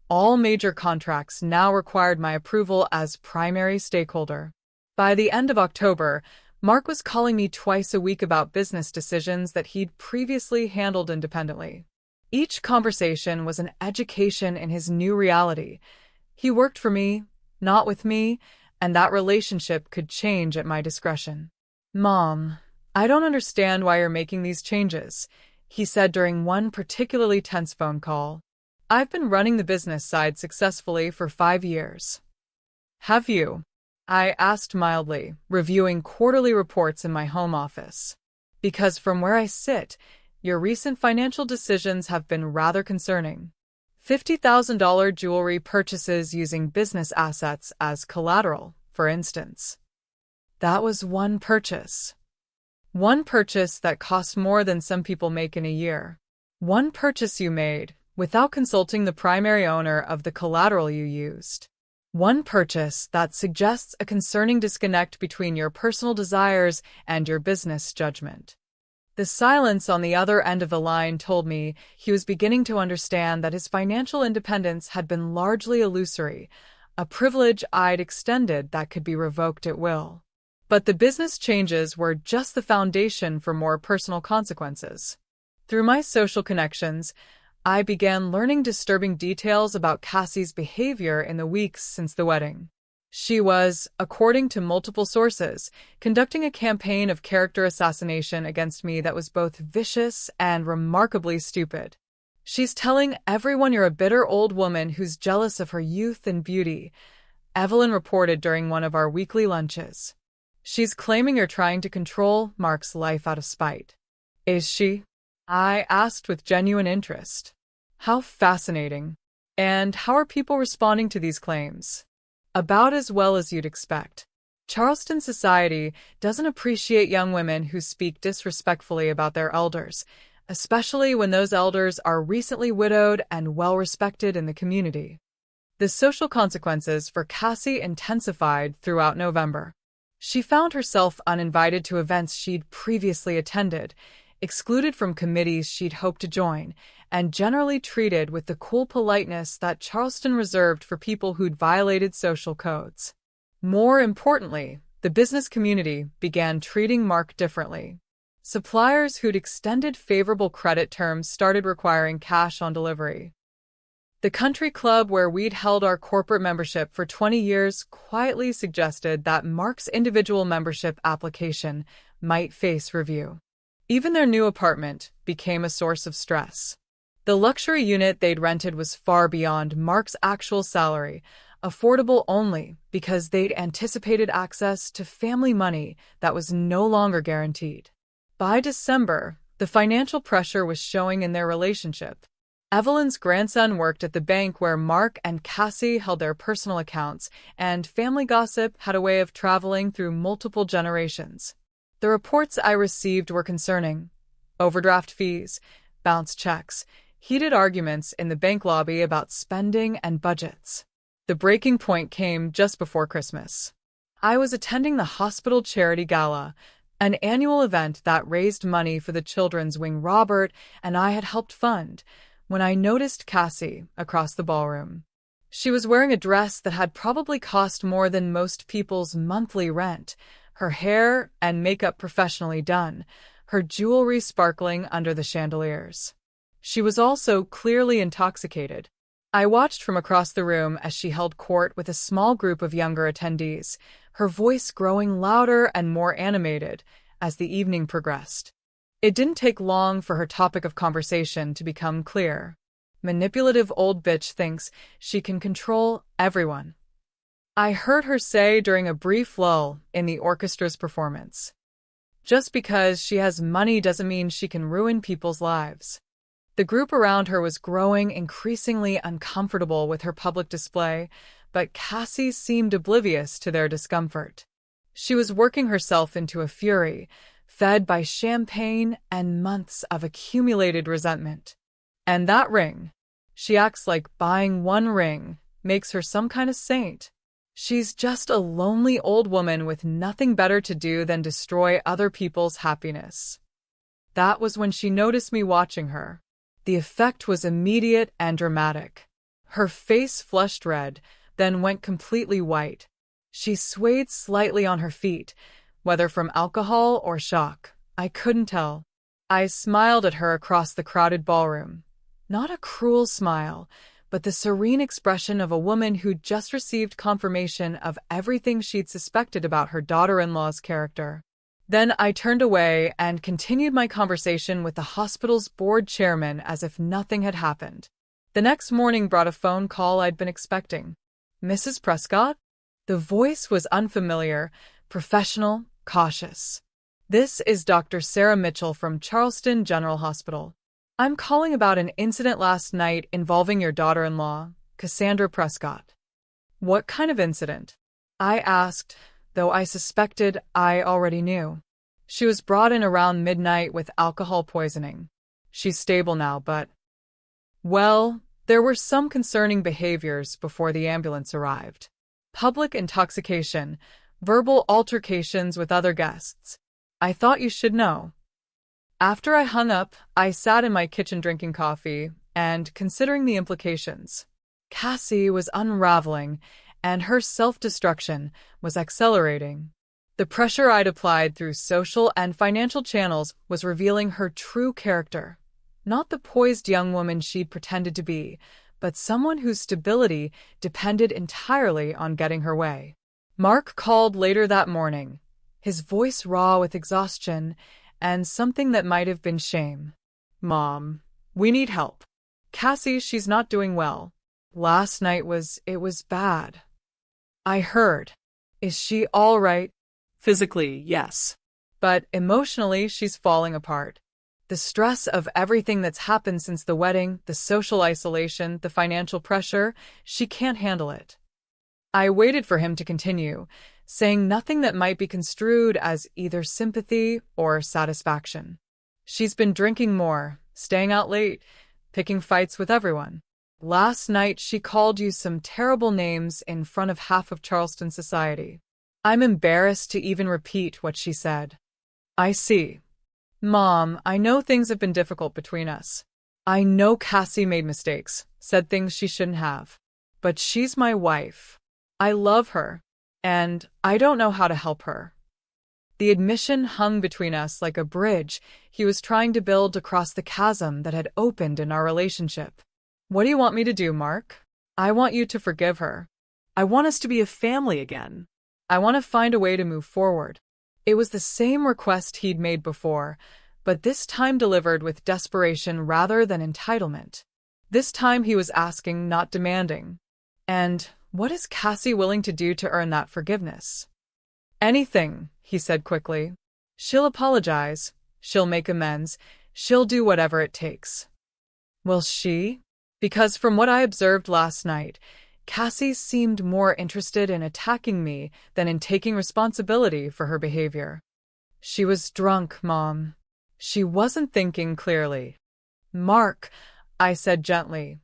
All major contracts now required my approval as primary stakeholder. By the end of October, Mark was calling me twice a week about business decisions that he'd previously handled independently. Each conversation was an education in his new reality. He worked for me, not with me, and that relationship could change at my discretion. "Mom, I don't understand why you're making these changes," he said during one particularly tense phone call. "I've been running the business side successfully for 5 years." "Have you?" I asked mildly, reviewing quarterly reports in my home office. "Because from where I sit, your recent financial decisions have been rather concerning. $50,000 jewelry purchases using business assets as collateral, for instance." That was one purchase. One purchase that cost more than some people make in a year. One purchase you made without consulting the primary owner of the collateral you used. One purchase that suggests a concerning disconnect between your personal desires and your business judgment. The silence on the other end of the line told me he was beginning to understand that his financial independence had been largely illusory, a privilege I'd extended that could be revoked at will. But the business changes were just the foundation for more personal consequences. Through my social connections, I began learning disturbing details about Cassie's behavior in the weeks since the wedding. She was, according to multiple sources, conducting a campaign of character assassination against me that was both vicious and remarkably stupid. "She's telling everyone you're a bitter old woman who's jealous of her youth and beauty," Evelyn reported during one of our weekly lunches. "She's claiming you're trying to control Mark's life out of spite." "Is she?" I asked with genuine interest. "How fascinating. And how are people responding to these claims?" "About as well as you'd expect. Charleston society doesn't appreciate young women who speak disrespectfully about their elders, especially when those elders are recently widowed and well-respected in the community." The social consequences for Cassie intensified throughout November. She found herself uninvited to events she'd previously attended, excluded from committees she'd hoped to join, and generally treated with the cool politeness that Charleston reserved for people who'd violated social codes. More importantly, the business community began treating Mark differently. Suppliers who'd extended favorable credit terms started requiring cash on delivery. The country club where we'd held our corporate membership for 20 years quietly suggested that Mark's individual membership application might face review. Even their new apartment became a source of stress. The luxury unit they'd rented was far beyond Mark's actual salary, affordable only because they'd anticipated access to family money that was no longer guaranteed. By December, the financial pressure was showing in their relationship. Evelyn's grandson worked at the bank where Mark and Cassie held their personal accounts, and family gossip had a way of traveling through multiple generations. The reports I received were concerning. Overdraft fees, bounced checks, heated arguments in the bank lobby about spending and budgets. The breaking point came just before Christmas. I was attending the hospital charity gala, an annual event that raised money for the children's wing Robert and I had helped fund, when I noticed Cassie across the ballroom. She was wearing a dress that had probably cost more than most people's monthly rent, her hair and makeup professionally done, her jewelry sparkling under the chandeliers. She was also clearly intoxicated. I watched from across the room as she held court with a small group of younger attendees, her voice growing louder and more animated as the evening progressed. It didn't take long for her topic of conversation to become clear. "Manipulative old bitch thinks she can control everyone," I heard her say during a brief lull in the orchestra's performance. Just because she has money doesn't mean she can ruin people's lives. The group around her was growing increasingly uncomfortable with her public display, but Cassie seemed oblivious to their discomfort. She was working herself into a fury, fed by champagne and months of accumulated resentment. And that ring. She acts like buying one ring makes her some kind of saint. She's just a lonely old woman with nothing better to do than destroy other people's happiness. That was when she noticed me watching her. The effect was immediate and dramatic. Her face flushed red, then went completely white. She swayed slightly on her feet, whether from alcohol or shock. I couldn't tell. I smiled at her across the crowded ballroom. Not a cruel smile, but the serene expression of a woman who'd just received confirmation of everything she'd suspected about her daughter-in-law's character. Then I turned away and continued my conversation with the hospital's board chairman as if nothing had happened. The next morning brought a phone call I'd been expecting. "Mrs. Prescott?" The voice was unfamiliar, professional, cautious. "This is Dr. Sarah Mitchell from Charleston General Hospital. I'm calling about an incident last night involving your daughter-in-law, Cassandra Prescott." "What kind of incident?" I asked, though I suspected I already knew. "She was brought in around midnight with alcohol poisoning. She's stable now, but..." Well, there were some concerning behaviors before the ambulance arrived. Public intoxication, verbal altercations with other guests. I thought you should know. After I hung up, I sat in my kitchen drinking coffee and considering the implications. Cassie was unraveling, and her self-destruction was accelerating. The pressure I'd applied through social and financial channels was revealing her true character. Not the poised young woman she'd pretended to be, but someone whose stability depended entirely on getting her way. Mark called later that morning, his voice raw with exhaustion and something that might have been shame. "Mom, we need help. Cassie, she's not doing well. Last night it was bad." I heard. "Is she all right?" Physically, yes. "But emotionally, she's falling apart. The stress of everything that's happened since the wedding, the social isolation, the financial pressure, she can't handle it." I waited for him to continue, saying nothing that might be construed as either sympathy or satisfaction. "She's been drinking more, staying out late, picking fights with everyone. Last night she called you some terrible names in front of half of Charleston society. I'm embarrassed to even repeat what she said." "I see. Mom, I know things have been difficult between us. I know Cassie made mistakes, said things she shouldn't have. But she's my wife. I love her, and I don't know how to help her." The admission hung between us like a bridge he was trying to build across the chasm that had opened in our relationship. "What do you want me to do, Mark?" "I want you to forgive her. I want us to be a family again." I want to find a way to move forward." It was the same request he'd made before, but this time delivered with desperation rather than entitlement. This time he was asking, not demanding. "And what is Cassie willing to do to earn that forgiveness?" "Anything," he said quickly. "She'll apologize, she'll make amends, she'll do whatever it takes." "Will she?" Because from what I observed last night, Cassie seemed more interested in attacking me than in taking responsibility for her behavior. "She was drunk, Mom. She wasn't thinking clearly." "Mark," I said gently,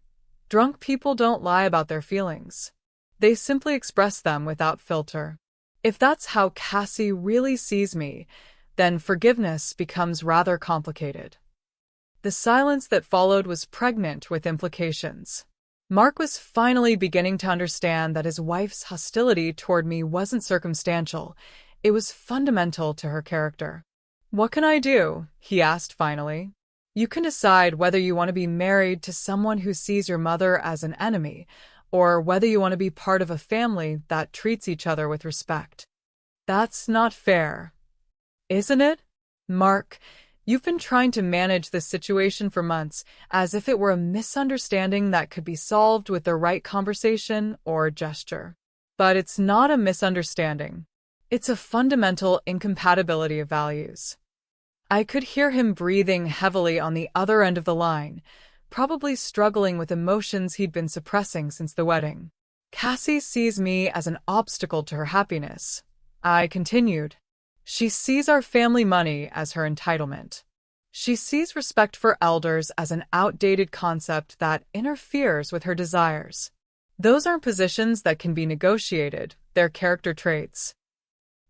"drunk people don't lie about their feelings. They simply express them without filter. If that's how Cassie really sees me, then forgiveness becomes rather complicated." The silence that followed was pregnant with implications. Mark was finally beginning to understand that his wife's hostility toward me wasn't circumstantial. It was fundamental to her character. "What can I do?" he asked finally. "You can decide whether you want to be married to someone who sees your mother as an enemy, or whether you want to be part of a family that treats each other with respect." "That's not fair, isn't it? Mark, you've been trying to manage this situation for months, as if it were a misunderstanding that could be solved with the right conversation or gesture. But it's not a misunderstanding. It's a fundamental incompatibility of values. I could hear him breathing heavily on the other end of the line, probably struggling with emotions he'd been suppressing since the wedding. Cassie sees me as an obstacle to her happiness. I continued. She sees our family money as her entitlement. She sees respect for elders as an outdated concept that interferes with her desires. Those aren't positions that can be negotiated, they're character traits.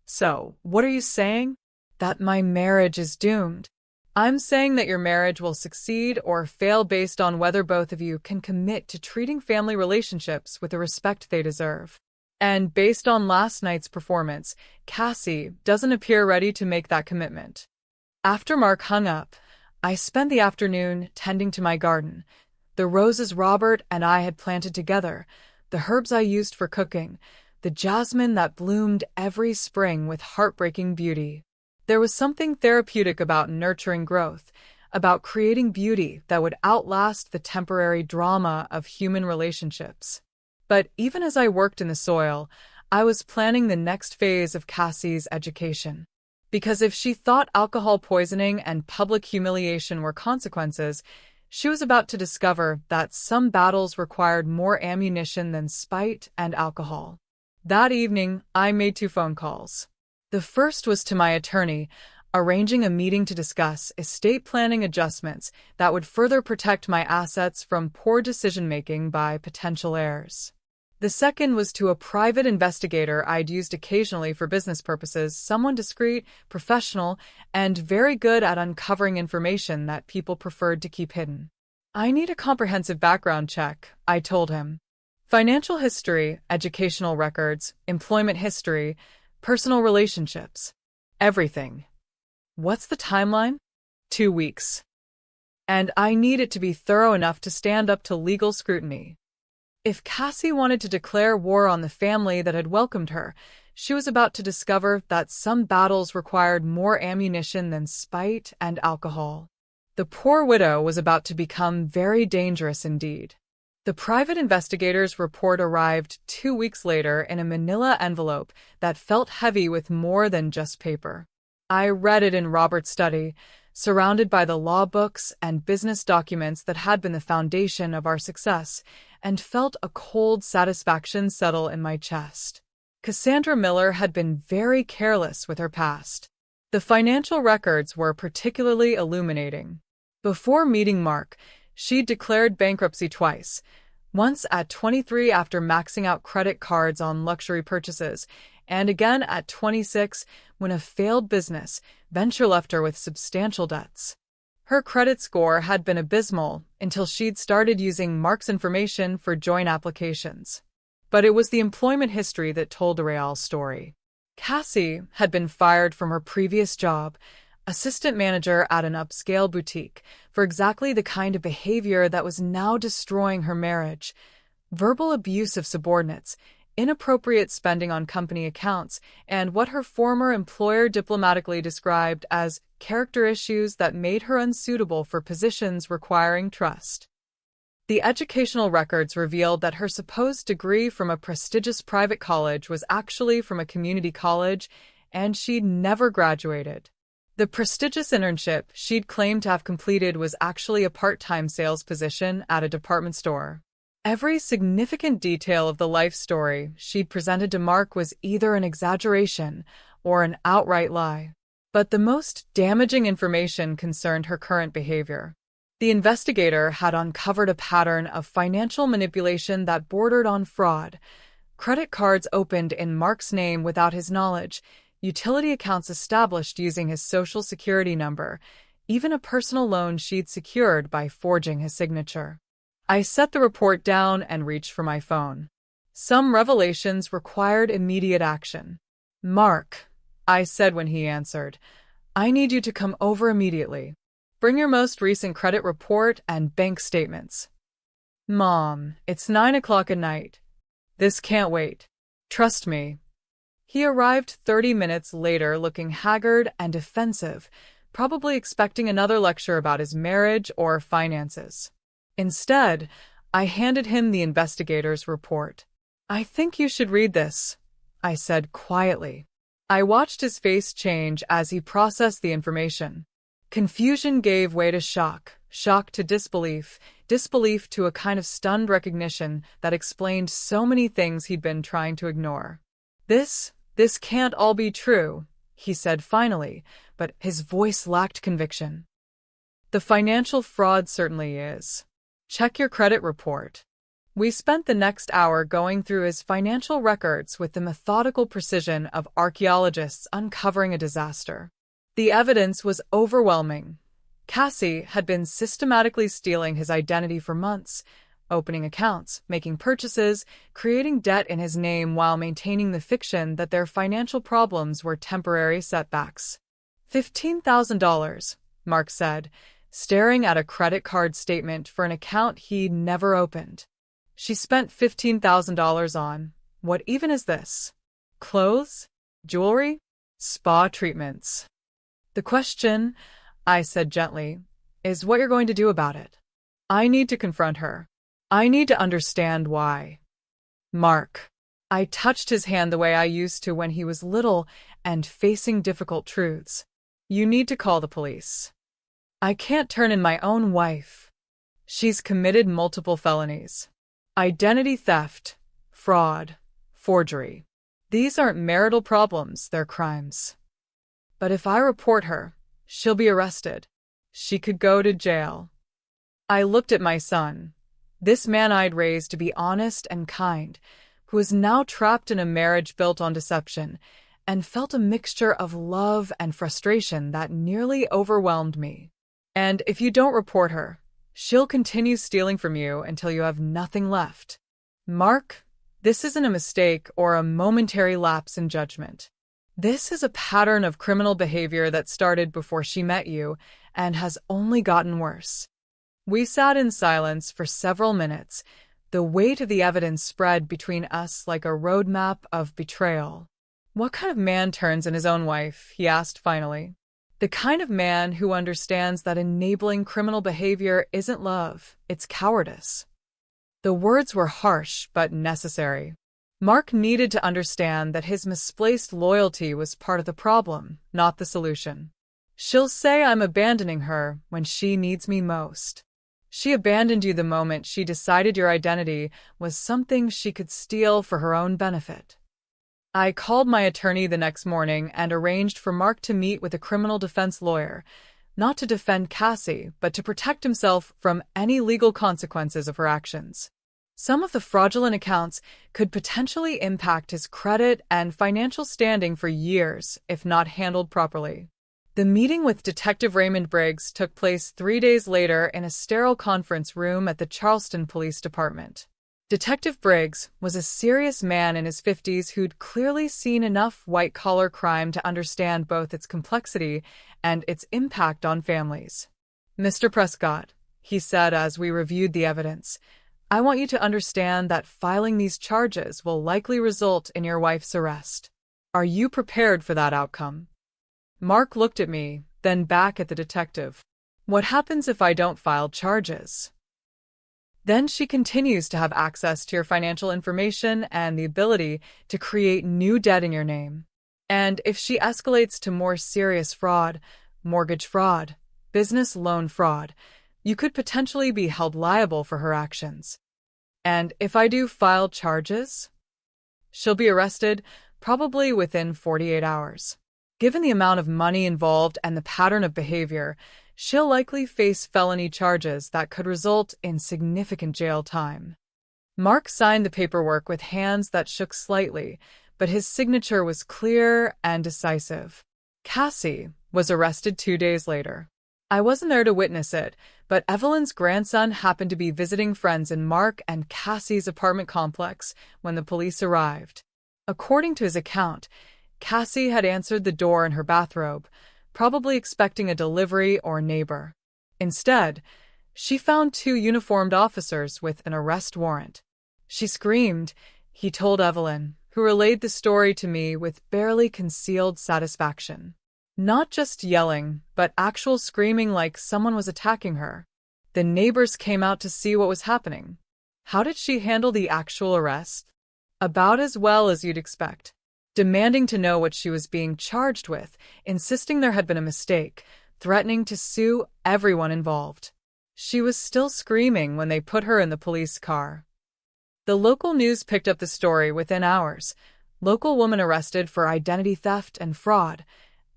So, what are you saying? That my marriage is doomed. I'm saying that your marriage will succeed or fail based on whether both of you can commit to treating family relationships with the respect they deserve. And based on last night's performance, Cassie doesn't appear ready to make that commitment. After Mark hung up, I spent the afternoon tending to my garden. The roses Robert and I had planted together, the herbs I used for cooking, the jasmine that bloomed every spring with heartbreaking beauty. There was something therapeutic about nurturing growth, about creating beauty that would outlast the temporary drama of human relationships. But even as I worked in the soil, I was planning the next phase of Cassie's education. Because if she thought alcohol poisoning and public humiliation were consequences, she was about to discover that some battles required more ammunition than spite and alcohol. That evening, I made 2 phone calls. The first was to my attorney, arranging a meeting to discuss estate planning adjustments that would further protect my assets from poor decision-making by potential heirs. The second was to a private investigator I'd used occasionally for business purposes, someone discreet, professional, and very good at uncovering information that people preferred to keep hidden. I need a comprehensive background check, I told him. Financial history, educational records, employment history, personal relationships. Everything. What's the timeline? 2 weeks. And I need it to be thorough enough to stand up to legal scrutiny. If Cassie wanted to declare war on the family that had welcomed her, she was about to discover that some battles required more ammunition than spite and alcohol. The poor widow was about to become very dangerous indeed. The private investigator's report arrived 2 weeks later in a manila envelope that felt heavy with more than just paper. I read it in Robert's study, surrounded by the law books and business documents that had been the foundation of our success, and felt a cold satisfaction settle in my chest. Cassandra Miller had been very careless with her past. The financial records were particularly illuminating. Before meeting Mark, she'd declared bankruptcy twice, once at 23 after maxing out credit cards on luxury purchases, and again at 26 when a failed business venture left her with substantial debts. Her credit score had been abysmal until she'd started using Mark's information for joint applications. But it was the employment history that told the real story. Cassie had been fired from her previous job, assistant manager at an upscale boutique, for exactly the kind of behavior that was now destroying her marriage: verbal abuse of subordinates, inappropriate spending on company accounts, and what her former employer diplomatically described as character issues that made her unsuitable for positions requiring trust. The educational records revealed that her supposed degree from a prestigious private college was actually from a community college, and she'd never graduated. The prestigious internship she'd claimed to have completed was actually a part-time sales position at a department store. Every significant detail of the life story she'd presented to Mark was either an exaggeration or an outright lie. But the most damaging information concerned her current behavior. The investigator had uncovered a pattern of financial manipulation that bordered on fraud. Credit cards opened in Mark's name without his knowledge, utility accounts established using his social security number, even a personal loan she'd secured by forging his signature. I set the report down and reached for my phone. Some revelations required immediate action. "Mark," I said when he answered, "I need you to come over immediately. Bring your most recent credit report and bank statements." "Mom, it's 9 o'clock at night. This can't wait. Trust me." He arrived 30 minutes later looking haggard and defensive, probably expecting another lecture about his marriage or finances. Instead, I handed him the investigator's report. "I think you should read this," I said quietly. I watched his face change as he processed the information. Confusion gave way to shock, shock to disbelief, disbelief to a kind of stunned recognition that explained so many things he'd been trying to ignore. This can't all be true, he said finally, but his voice lacked conviction. The financial fraud certainly is. Check your credit report. We spent the next hour going through his financial records with the methodical precision of archaeologists uncovering a disaster. The evidence was overwhelming. Cassie had been systematically stealing his identity for months, opening accounts, making purchases, creating debt in his name while maintaining the fiction that their financial problems were temporary setbacks. $15,000, Mark said, staring at a credit card statement for an account he'd never opened. She spent $15,000 on, what even is this? Clothes? Jewelry? Spa treatments. The question, I said gently, is what you're going to do about it. I need to confront her. I need to understand why. Mark. I touched his hand the way I used to when he was little and facing difficult truths. You need to call the police. I can't turn in my own wife. She's committed multiple felonies. Identity theft, fraud, forgery. These aren't marital problems, they're crimes. But if I report her, she'll be arrested. She could go to jail. I looked at my son, this man I'd raised to be honest and kind, who is now trapped in a marriage built on deception, and felt a mixture of love and frustration that nearly overwhelmed me. And if you don't report her, she'll continue stealing from you until you have nothing left. Mark, this isn't a mistake or a momentary lapse in judgment. This is a pattern of criminal behavior that started before she met you and has only gotten worse. We sat in silence for several minutes. The weight of the evidence spread between us like a roadmap of betrayal. What kind of man turns in his own wife? He asked finally. The kind of man who understands that enabling criminal behavior isn't love, it's cowardice. The words were harsh but necessary. Mark needed to understand that his misplaced loyalty was part of the problem, not the solution. She'll say I'm abandoning her when she needs me most. She abandoned you the moment she decided your identity was something she could steal for her own benefit. I called my attorney the next morning and arranged for Mark to meet with a criminal defense lawyer, not to defend Cassie, but to protect himself from any legal consequences of her actions. Some of the fraudulent accounts could potentially impact his credit and financial standing for years if not handled properly. The meeting with Detective Raymond Briggs took place 3 days later in a sterile conference room at the Charleston Police Department. Detective Briggs was a serious man in his 50s who'd clearly seen enough white-collar crime to understand both its complexity and its impact on families. Mr. Prescott, he said as we reviewed the evidence, I want you to understand that filing these charges will likely result in your wife's arrest. Are you prepared for that outcome? Mark looked at me, then back at the detective. What happens if I don't file charges? Then she continues to have access to your financial information and the ability to create new debt in your name. And if she escalates to more serious fraud, mortgage fraud, business loan fraud, you could potentially be held liable for her actions. And if I do file charges, she'll be arrested probably within 48 hours. Given the amount of money involved and the pattern of behavior, she'll likely face felony charges that could result in significant jail time. Mark signed the paperwork with hands that shook slightly, but his signature was clear and decisive. Cassie was arrested 2 days later. I wasn't there to witness it, but Evelyn's grandson happened to be visiting friends in Mark and Cassie's apartment complex when the police arrived. According to his account, Cassie had answered the door in her bathrobe, probably expecting a delivery or neighbor. Instead, she found 2 uniformed officers with an arrest warrant. She screamed, he told Evelyn, who relayed the story to me with barely concealed satisfaction. Not just yelling, but actual screaming like someone was attacking her. The neighbors came out to see what was happening. How did she handle the actual arrest? About as well as you'd expect. demanding to know what she was being charged with, insisting there had been a mistake, threatening to sue everyone involved. She was still screaming when they put her in the police car. The local news picked up the story within hours. Local woman arrested for identity theft and fraud.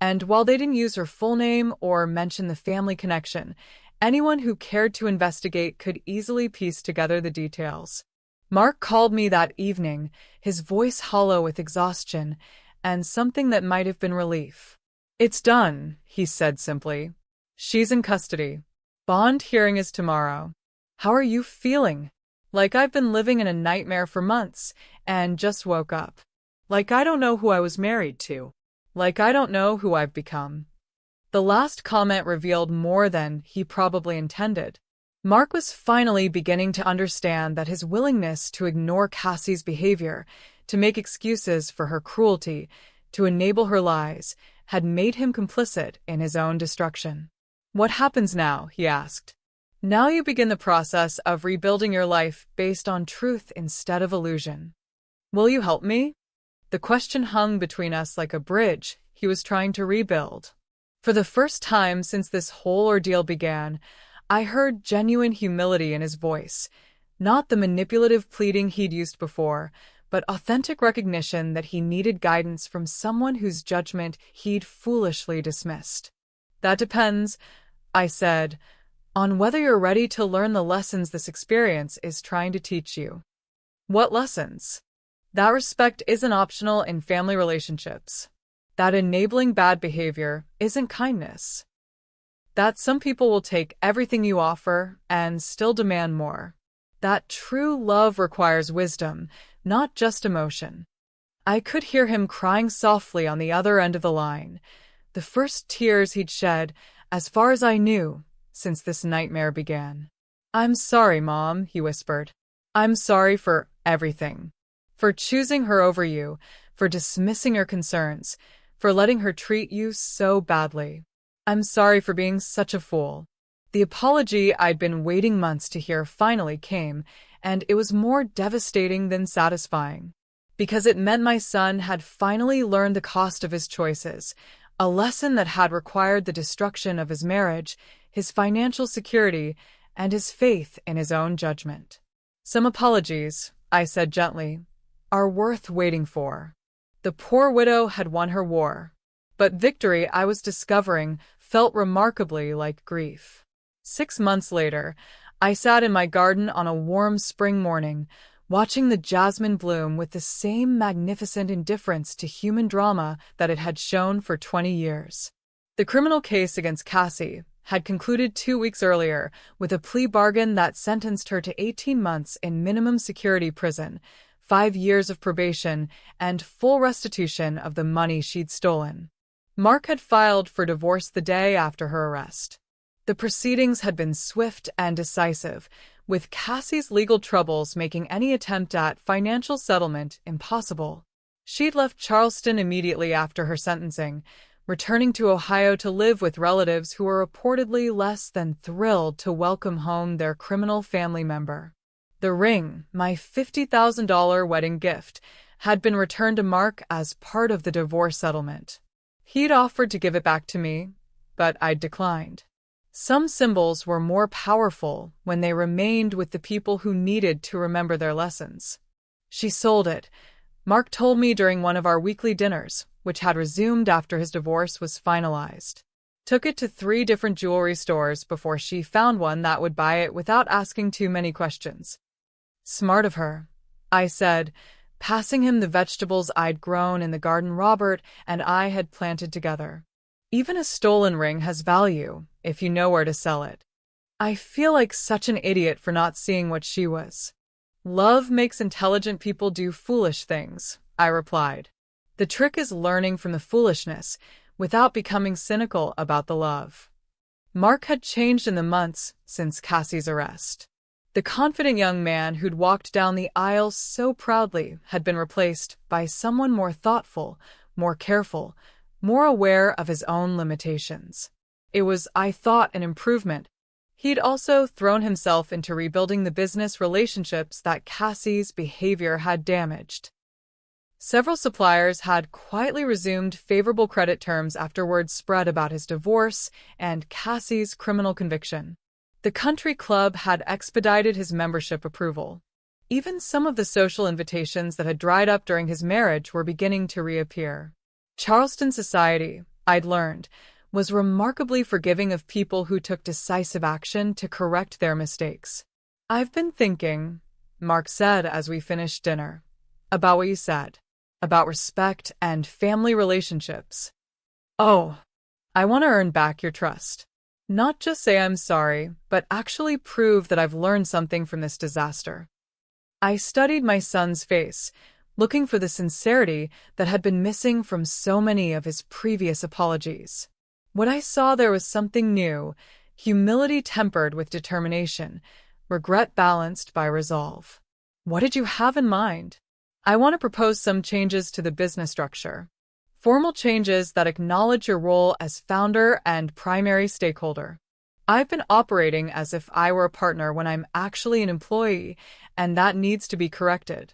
And while they didn't use her full name or mention the family connection, anyone who cared to investigate could easily piece together the details. Mark called me that evening, his voice hollow with exhaustion and something that might have been relief. "It's done," he said simply. "She's in custody. Bond hearing is tomorrow. How are you feeling?" "Like I've been living in a nightmare for months and just woke up. Like I don't know who I was married to. Like I don't know who I've become." The last comment revealed more than he probably intended. Mark was finally beginning to understand that his willingness to ignore Cassie's behavior, to make excuses for her cruelty, to enable her lies, had made him complicit in his own destruction. "What happens now?" he asked. "Now you begin the process of rebuilding your life based on truth instead of illusion. Will you help me?" The question hung between us like a bridge he was trying to rebuild. For the first time since this whole ordeal began, I heard genuine humility in his voice, not the manipulative pleading he'd used before, but authentic recognition that he needed guidance from someone whose judgment he'd foolishly dismissed. "That depends," I said, "on whether you're ready to learn the lessons this experience is trying to teach you." "What lessons?" "That respect isn't optional in family relationships. That enabling bad behavior isn't kindness. That some people will take everything you offer and still demand more. That true love requires wisdom, not just emotion." I could hear him crying softly on the other end of the line, the first tears he'd shed, as far as I knew, since this nightmare began. "I'm sorry, Mom," he whispered. "I'm sorry for everything. For choosing her over you, for dismissing your concerns, for letting her treat you so badly. I'm sorry for being such a fool." The apology I'd been waiting months to hear finally came, and it was more devastating than satisfying. Because it meant my son had finally learned the cost of his choices, a lesson that had required the destruction of his marriage, his financial security, and his faith in his own judgment. "Some apologies," I said gently, "are worth waiting for." The poor widow had won her war. But victory, I was discovering, felt remarkably like grief. 6 months later, I sat in my garden on a warm spring morning, watching the jasmine bloom with the same magnificent indifference to human drama that it had shown for 20 years. The criminal case against Cassie had concluded 2 weeks earlier with a plea bargain that sentenced her to 18 months in minimum security prison, 5 years of probation, and full restitution of the money she'd stolen. Mark had filed for divorce the day after her arrest. The proceedings had been swift and decisive, with Cassie's legal troubles making any attempt at financial settlement impossible. She'd left Charleston immediately after her sentencing, returning to Ohio to live with relatives who were reportedly less than thrilled to welcome home their criminal family member. The ring, my $50,000 wedding gift, had been returned to Mark as part of the divorce settlement. He'd offered to give it back to me, but I'd declined. Some symbols were more powerful when they remained with the people who needed to remember their lessons. She sold it, Mark told me during one of our weekly dinners, which had resumed after his divorce was finalized. Took it to 3 different jewelry stores before she found one that would buy it without asking too many questions. "Smart of her," I said, passing him the vegetables I'd grown in the garden Robert and I had planted together. "Even a stolen ring has value, if you know where to sell it." I feel like such an idiot for not seeing what she was. "Love makes intelligent people do foolish things," I replied. "The trick is learning from the foolishness, without becoming cynical about the love." Mark had changed in the months since Cassie's arrest. The confident young man who'd walked down the aisle so proudly had been replaced by someone more thoughtful, more careful, more aware of his own limitations. It was, I thought, an improvement. He'd also thrown himself into rebuilding the business relationships that Cassie's behavior had damaged. Several suppliers had quietly resumed favorable credit terms after word spread about his divorce and Cassie's criminal conviction. The country club had expedited his membership approval. Even some of the social invitations that had dried up during his marriage were beginning to reappear. Charleston society, I'd learned, was remarkably forgiving of people who took decisive action to correct their mistakes. "I've been thinking," Mark said as we finished dinner, "about what you said, about respect and family relationships. Oh, I want to earn back your trust. Not just say I'm sorry, but actually prove that I've learned something from this disaster." I studied my son's face, looking for the sincerity that had been missing from so many of his previous apologies. What I saw there was something new, humility tempered with determination, regret balanced by resolve. "What did you have in mind?" "I want to propose some changes to the business structure. Formal changes that acknowledge your role as founder and primary stakeholder. I've been operating as if I were a partner when I'm actually an employee, and that needs to be corrected."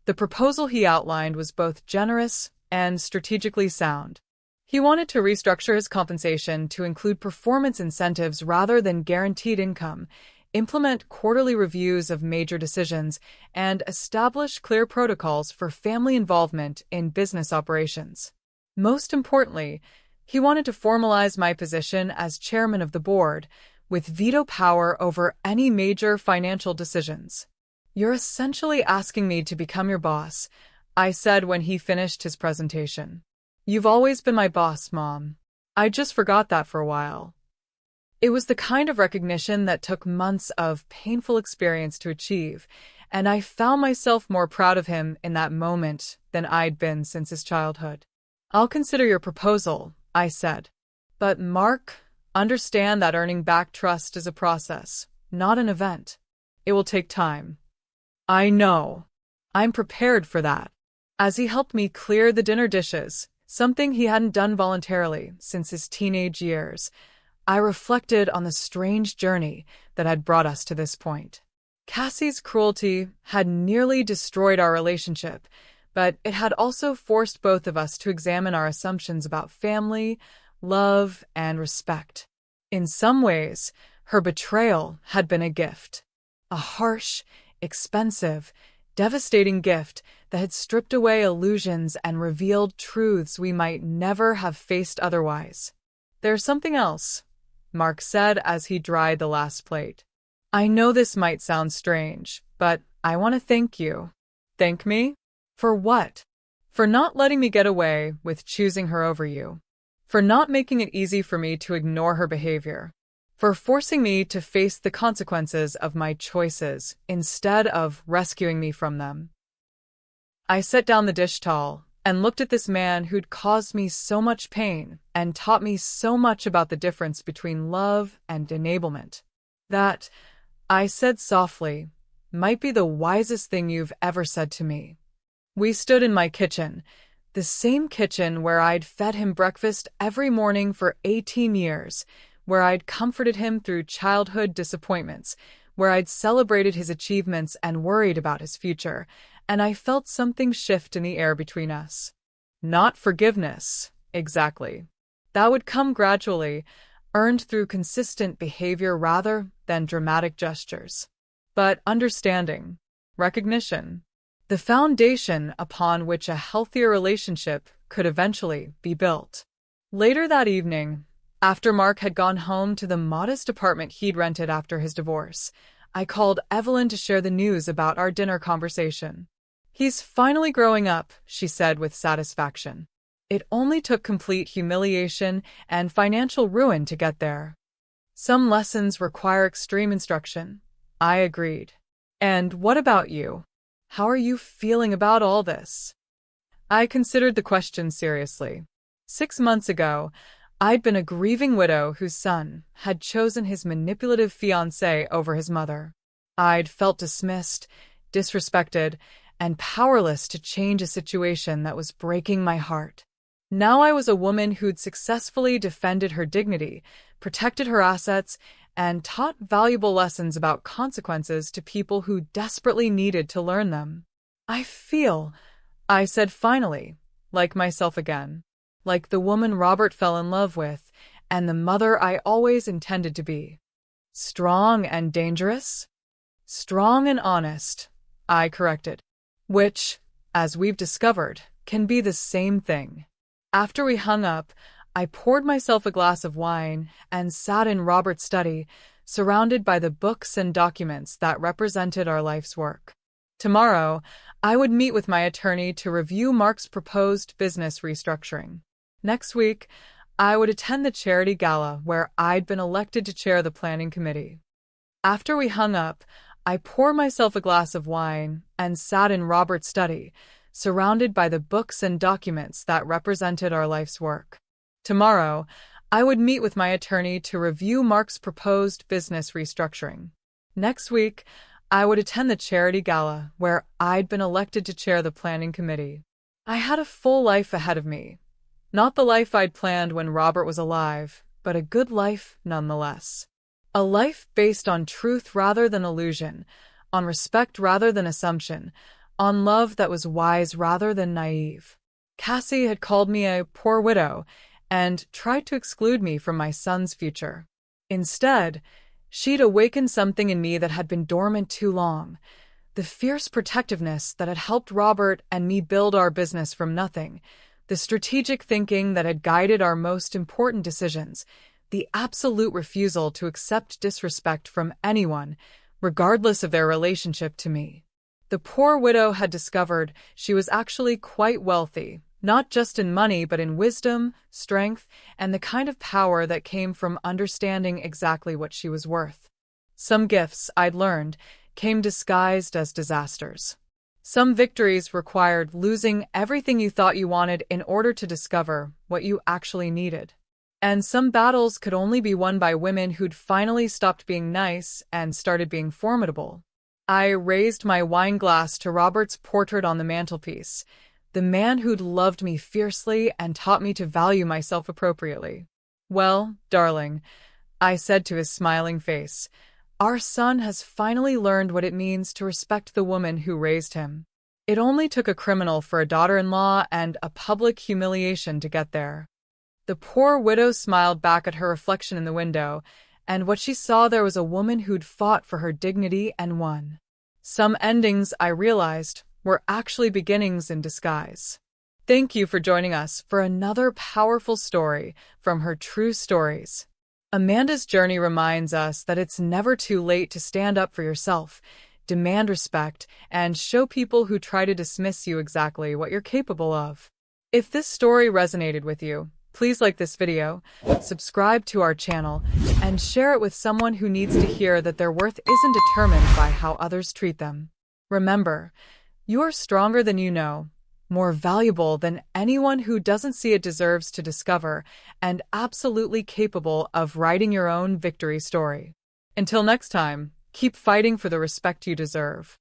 The proposal he outlined was both generous and strategically sound. He wanted to restructure his compensation to include performance incentives rather than guaranteed income, implement quarterly reviews of major decisions, and establish clear protocols for family involvement in business operations. Most importantly, he wanted to formalize my position as chairman of the board, with veto power over any major financial decisions. "You're essentially asking me to become your boss," I said when he finished his presentation. "You've always been my boss, Mom. I just forgot that for a while." It was the kind of recognition that took months of painful experience to achieve, and I found myself more proud of him in that moment than I'd been since his childhood. "I'll consider your proposal," I said. "But Mark, understand that earning back trust is a process, not an event. It will take time." "I know. I'm prepared for that." As he helped me clear the dinner dishes, something he hadn't done voluntarily since his teenage years, I reflected on the strange journey that had brought us to this point. Cassie's cruelty had nearly destroyed our relationship, but it had also forced both of us to examine our assumptions about family, love, and respect. In some ways, her betrayal had been a gift. A harsh, expensive, devastating gift that had stripped away illusions and revealed truths we might never have faced otherwise. "There's something else," Mark said as he dried the last plate. "I know this might sound strange, but I want to thank you." "Thank me? For what?" "For not letting me get away with choosing her over you. For not making it easy for me to ignore her behavior. For forcing me to face the consequences of my choices instead of rescuing me from them." I set down the dish towel and looked at this man who'd caused me so much pain and taught me so much about the difference between love and enablement. "That," I said softly, "might be the wisest thing you've ever said to me." We stood in my kitchen, the same kitchen where I'd fed him breakfast every morning for 18 years, where I'd comforted him through childhood disappointments, where I'd celebrated his achievements and worried about his future, and I felt something shift in the air between us. Not forgiveness, exactly. That would come gradually, earned through consistent behavior rather than dramatic gestures. But understanding, recognition, the foundation upon which a healthier relationship could eventually be built. Later that evening, after Mark had gone home to the modest apartment he'd rented after his divorce, I called Evelyn to share the news about our dinner conversation. "He's finally growing up," she said with satisfaction. "It only took complete humiliation and financial ruin to get there." "Some lessons require extreme instruction," I agreed. "And what about you? How are you feeling about all this?" I considered the question seriously. 6 months ago, I'd been a grieving widow whose son had chosen his manipulative fiancé over his mother. I'd felt dismissed, disrespected, and powerless to change a situation that was breaking my heart. Now I was a woman who'd successfully defended her dignity, protected her assets, and taught valuable lessons about consequences to people who desperately needed to learn them. I said finally, like myself again. Like the woman Robert fell in love with, and the mother I always intended to be. Strong and dangerous? Strong and honest, I corrected. Which, as we've discovered, can be the same thing. After we hung up, I poured myself a glass of wine and sat in Robert's study, surrounded by the books and documents that represented our life's work. Tomorrow, I would meet with my attorney to review Mark's proposed business restructuring. Next week, I would attend the charity gala where I'd been elected to chair the planning committee. After we hung up, I poured myself a glass of wine and sat in Robert's study, surrounded by the books and documents that represented our life's work. Tomorrow, I would meet with my attorney to review Mark's proposed business restructuring. Next week, I would attend the charity gala where I'd been elected to chair the planning committee. I had a full life ahead of me. Not the life I'd planned when Robert was alive, but a good life nonetheless. A life based on truth rather than illusion, on respect rather than assumption, on love that was wise rather than naive. Cassie had called me a poor widow and tried to exclude me from my son's future. Instead, she'd awakened something in me that had been dormant too long, the fierce protectiveness that had helped Robert and me build our business from nothing, the strategic thinking that had guided our most important decisions, the absolute refusal to accept disrespect from anyone, regardless of their relationship to me. The poor widow had discovered she was actually quite wealthy, not just in money but in wisdom, strength, and the kind of power that came from understanding exactly what she was worth. Some gifts, I'd learned, came disguised as disasters. Some victories required losing everything you thought you wanted in order to discover what you actually needed. And some battles could only be won by women who'd finally stopped being nice and started being formidable. I raised my wine glass to Robert's portrait on the mantelpiece, the man who'd loved me fiercely and taught me to value myself appropriately. Well, darling, I said to his smiling face, our son has finally learned what it means to respect the woman who raised him. It only took a criminal for a daughter-in-law and a public humiliation to get there. The poor widow smiled back at her reflection in the window, and what she saw there was a woman who'd fought for her dignity and won. Some endings, I realized, were actually beginnings in disguise. Thank you for joining us for another powerful story from her true stories. Amanda's journey reminds us that it's never too late to stand up for yourself, demand respect, and show people who try to dismiss you exactly what you're capable of. If this story resonated with you, please like this video, subscribe to our channel, and share it with someone who needs to hear that their worth isn't determined by how others treat them. Remember, you are stronger than you know, more valuable than anyone who doesn't see it deserves to discover, and absolutely capable of writing your own victory story. Until next time, keep fighting for the respect you deserve.